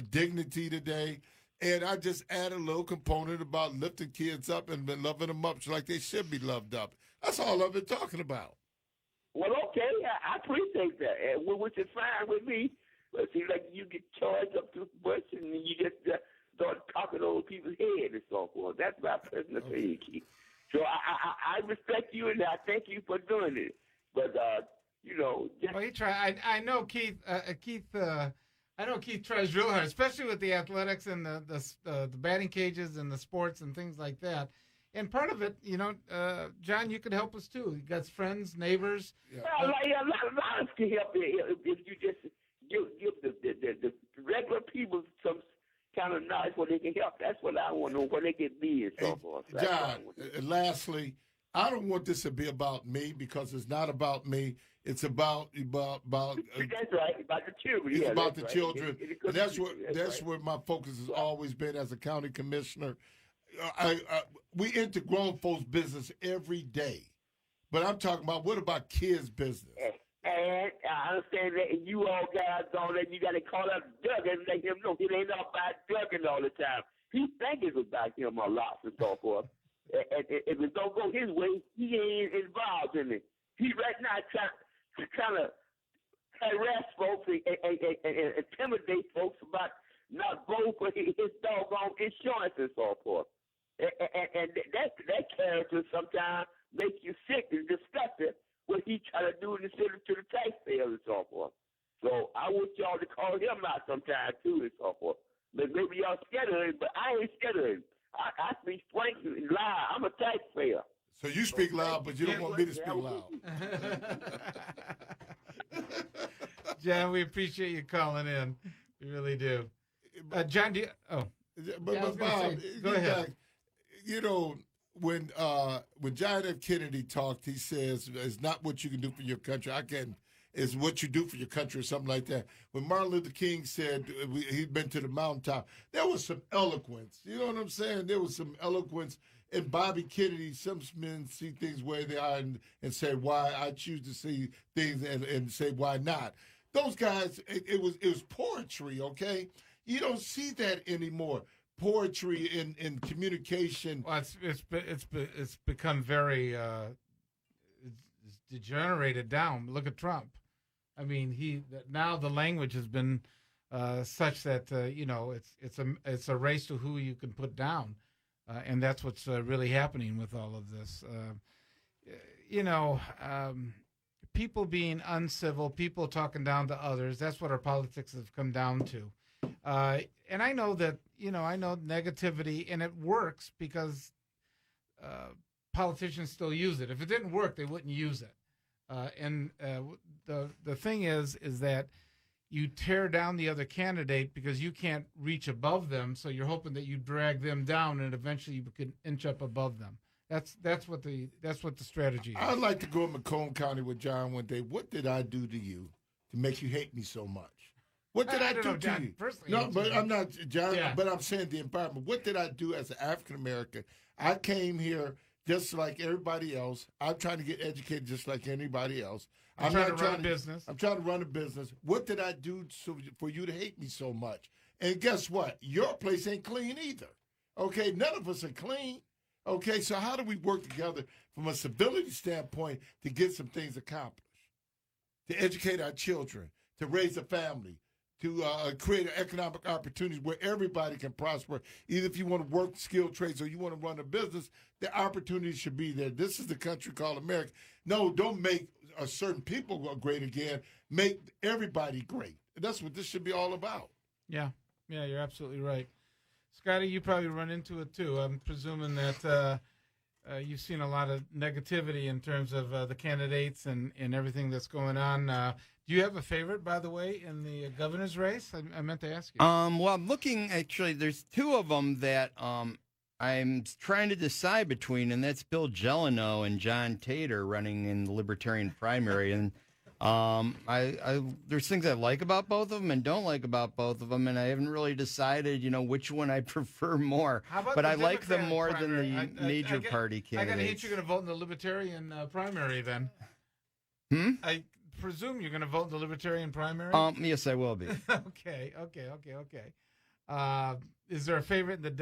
dignity today. And I just add a little component about lifting kids up and loving them up like they should be loved up. That's all I've been talking about. Well, okay, I appreciate that, which is fine with me. But it seems like you get charged up too much and you just start talking over people's head and so forth. That's my personal opinion, Keith. So I respect you and I thank you for doing it. But, well, he tried. I know Keith. I know Keith tries real hard, especially with the athletics and the batting cages and the sports and things like that. And part of it, John, you could help us too. You got friends, neighbors. Yeah. A lot can help you if you just give the regular people some kind of knowledge where they can help. That's what I want to know, where they can be and so forth. John, lastly, I don't want this to be about me because it's not about me. It's about that's right, about the children. It's about the right. children. And that's where my focus has always been as a county commissioner. We enter grown folks' business every day, but I'm talking about what about kids' business? And I understand that, and you all guys on that, you got to call up Doug and let him know it ain't about Doug all the time. He think it's about him a lot and so forth. And if it don't go his way, he ain't involved in it. He right now trying to harass folks and intimidate folks about not voting for his doggone insurance and so forth. And that character sometimes makes you sick and disgusted what he try to do in the city to the taxpayers and so forth. So I want y'all to call him out sometime too and so forth. But maybe y'all scared of him, but I ain't scared of him. I speak frank and loud. I'm a taxpayer. So you speak loud, but you don't want me to speak loud. John, we appreciate you calling in. We really do. John, do you, But Bob, go ahead. When John F. Kennedy talked, he says it's not what you can do for your country. It's what you do for your country or something like that. When Martin Luther King said he'd been to the mountaintop, there was some eloquence. You know what I'm saying? There was some eloquence. And Bobby Kennedy, some men see things where they are and say why. I choose to see things and say why not. Those guys, it was poetry, okay? You don't see that anymore. Poetry in communication. Well, it's become very it's degenerated down. Look at Trump. I mean, now the language has been such that it's a race to who you can put down, and that's what's really happening with all of this. People being uncivil, people talking down to others. That's what our politics have come down to. And I know that, I know negativity, and it works because politicians still use it. If it didn't work, they wouldn't use it. The thing is that you tear down the other candidate because you can't reach above them, so you're hoping that you drag them down, and eventually you can inch up above them. That's what the strategy is. I'd like to go in Macomb County with John one day. What did I do to you to make you hate me so much? What did I do to you? No, but I'm not, John, but I'm saying the environment. What did I do as an African-American? I came here just like everybody else. I'm trying to get educated just like anybody else. I'm trying to run a business. I'm trying to run a business. What did I do for you to hate me so much? And guess what? Your place ain't clean either. Okay, none of us are clean. Okay, so how do we work together from a civility standpoint to get some things accomplished? To educate our children, to raise a family, to create economic opportunities where everybody can prosper. Either if you want to work skilled trades or you want to run a business, the opportunities should be there. This is the country called America. No, don't make certain people great again. Make everybody great. That's what this should be all about. Yeah, you're absolutely right. Scotty, you probably run into it too. I'm presuming that you've seen a lot of negativity in terms of the candidates and everything that's going on. Do you have a favorite, by the way, in the governor's race? I meant to ask you. Well, I'm looking, actually, there's two of them that I'm trying to decide between, and that's Bill Jeleno and John Tater running in the Libertarian primary. And there's things I like about both of them and don't like about both of them, and I haven't really decided, which one I prefer more. But I like them more primary? than the major party candidates. I got to hate you're going to vote in the Libertarian primary then. I presume you're going to vote in the Libertarian primary? Yes, I will be. Okay. Is there a favorite in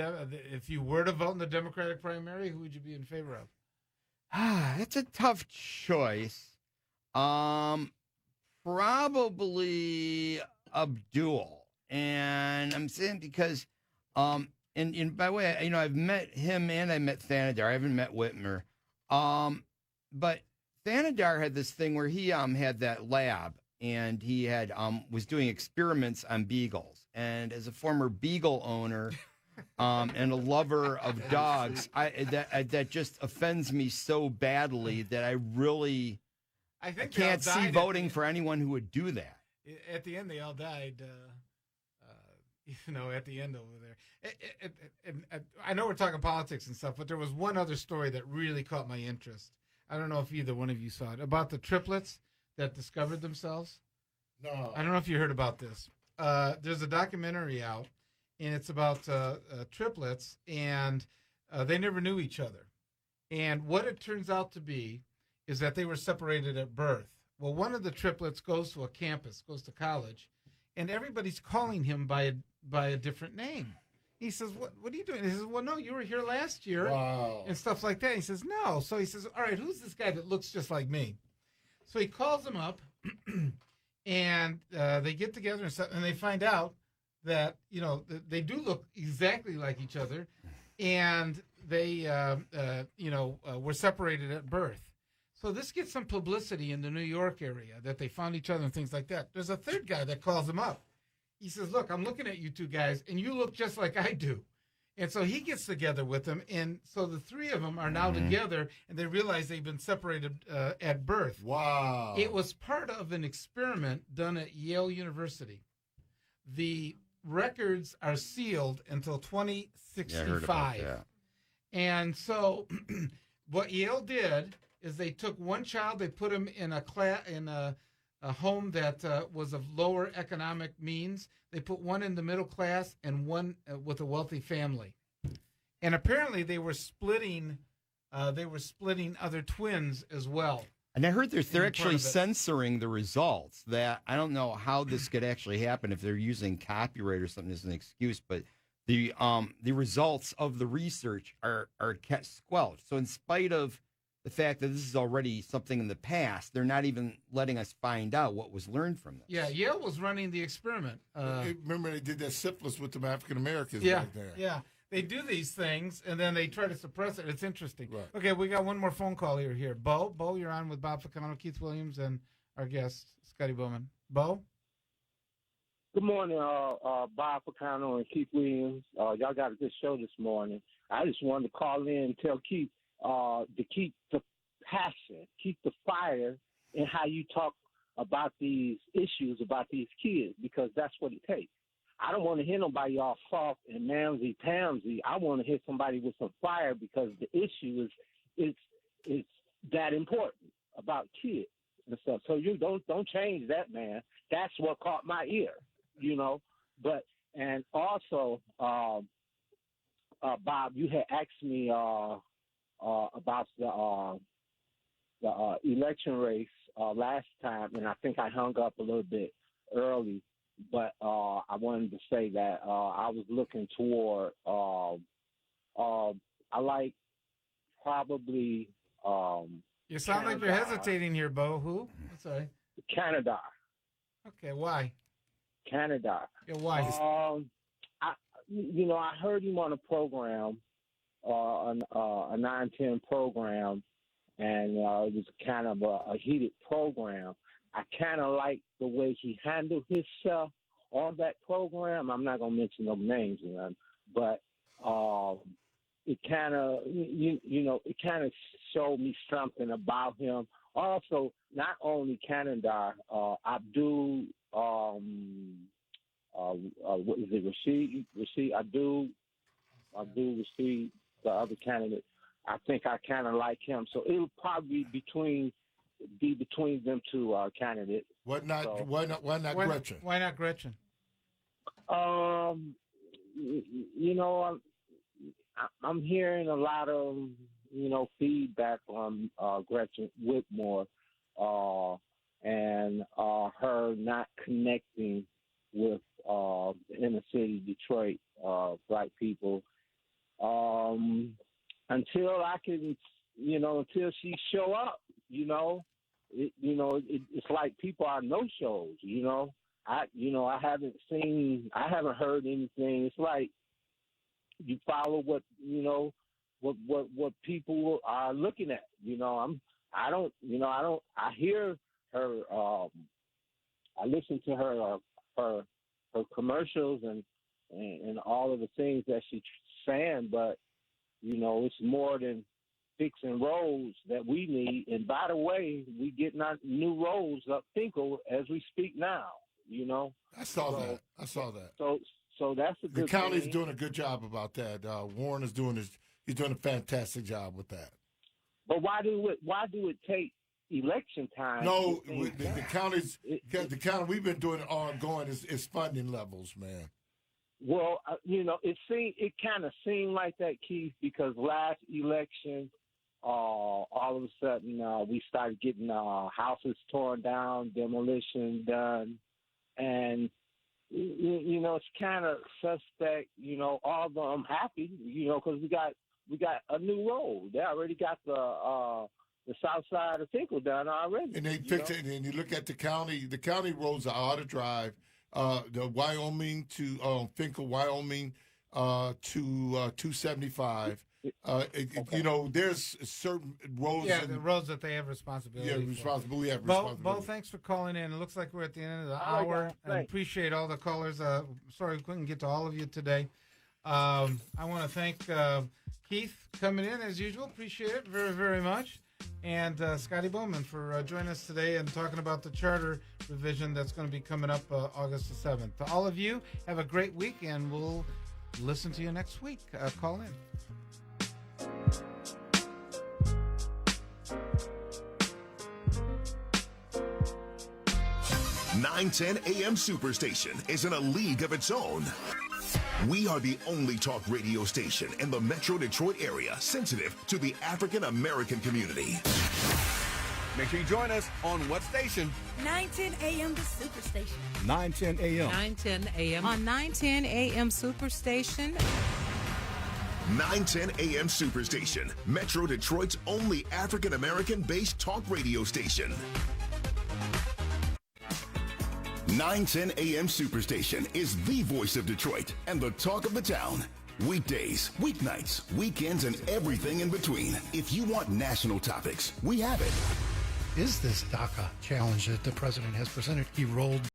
if you were to vote in the Democratic primary, who would you be in favor of? That's a tough choice. Probably Abdul, and I'm saying because, and by the way, I've met him and I met Thanadar. I haven't met Whitmer, but Thanadar had this thing where he had that lab and he had was doing experiments on beagles, and as a former beagle owner. And a lover of dogs, that just offends me so badly that I can't see voting for anyone who would do that. At the end, they all died, at the end over there. I know we're talking politics and stuff, but there was one other story that really caught my interest. I don't know if either one of you saw it, about the triplets that discovered themselves. No. I don't know if you heard about this. There's a documentary out, and it's about triplets, and they never knew each other. And what it turns out to be is that they were separated at birth. Well, one of the triplets goes to a campus, goes to college, and everybody's calling him by a different name. He says, what are you doing? He says, well, no, you were here last year. Wow. And stuff like that. He says, no. So he says, all right, who's this guy that looks just like me? So he calls him up, and they get together and stuff, and they find out that, they do look exactly like each other, and they, were separated at birth. So this gets some publicity in the New York area that they found each other and things like that. There's a third guy that calls him up. He says, look, I'm looking at you two guys, and you look just like I do. And so he gets together with them, and so the three of them are now together, and they realize they've been separated at birth. Wow. It was part of an experiment done at Yale University. The records are sealed until 2065. Yeah, I heard about that. And so what Yale did is they took one child, they put him in a home that was of lower economic means. They put one in the middle class and one with a wealthy family. And apparently they were splitting other twins as well. And I heard they're actually censoring the results. That I don't know how this could actually happen if they're using copyright or something as an excuse, but the results of the research are kept squelched. So in spite of the fact that this is already something in the past, they're not even letting us find out what was learned from this. Yeah, Yale was running the experiment. Remember they did that syphilis with the African Americans back there. Yeah. They do these things, and then they try to suppress it. It's interesting. Right. Okay, we got one more phone call here. Bo, you're on with Bob Ficano, Keith Williams, and our guest, Scotty Boman. Bo? Good morning, Bob Ficano and Keith Williams. Y'all got a good show this morning. I just wanted to call in and tell Keith to keep the passion, keep the fire in how you talk about these issues, about these kids, because that's what it takes. I don't want to hear nobody all soft and mamsy-pamsy. I want to hear somebody with some fire, because the issue is that important about kids and stuff. So you don't change that, man. That's what caught my ear, But and also, Bob, you had asked me about the election race last time, and I think I hung up a little bit early. But I wanted to say that I was looking toward. I like probably. You sound like you're hesitating here, Bo. Who? I'm sorry. Canada. Okay, why? Canada. Yeah, why? I heard him on a program, a 9-10 program, and it was kind of a heated program. I kind of like the way he handled himself on that program. I'm not going to mention no names, but it kind of, it kind of showed me something about him. Also, not only Canada, Abdul, what is it, Rashid, Abdul Rashid, the other candidate. I think I kind of like him, so it would probably be between them two candidates. Why not Gretchen? Why not Gretchen? I'm hearing a lot of feedback on Gretchen Whitmore and her not connecting with the inner city Detroit black people. Until I can, until she show up, it's like people are no shows. I haven't heard anything. It's like you follow what people are looking at. I hear her. I listen to her commercials and all of the things that she's saying, but it's more than fixing roads that we need. And by the way, we getting our new roads up Finkel as we speak now. I saw that. So that's a good. The county's thing. doing a good job about that. Warren is doing he's doing a fantastic job with that. But why do it take election time? No, the county we've been doing it ongoing is funding levels, man. Well, it kind of seemed like that, Keith, because last election, all of a sudden we started getting houses torn down, demolition done, and it's kind of suspect. Although I'm happy, because we got a new road. They already got the south side of Finkel done already. And they fixed it. And you look at the county roads are out of drive. The Wyoming to Finkel, Wyoming to 275. There's certain roads. Yeah, the roads that they have responsibility. Yeah, we have responsibility. Bo, thanks for calling in. It looks like we're at the end of the hour. I appreciate all the callers. Sorry we couldn't get to all of you today. I want to thank Keith coming in as usual. Appreciate it very, very much. And Scotty Boman for joining us today and talking about the charter revision that's going to be coming up August the 7th. To all of you, have a great week, and we'll listen to you next week. Call in. 910 AM Superstation is in a league of its own. We are the only talk radio station in the Metro Detroit area sensitive to the African American community. Make sure you join us on what station? 910 AM the Superstation. 910 AM. 910 AM. On 910 AM Superstation. 910 AM Superstation, Metro Detroit's only African American based talk radio station. 910 AM Superstation is the voice of Detroit and the talk of the town. Weekdays, weeknights, weekends, and everything in between. If you want national topics, we have it. Is this DACA challenge that the president has presented? He rolled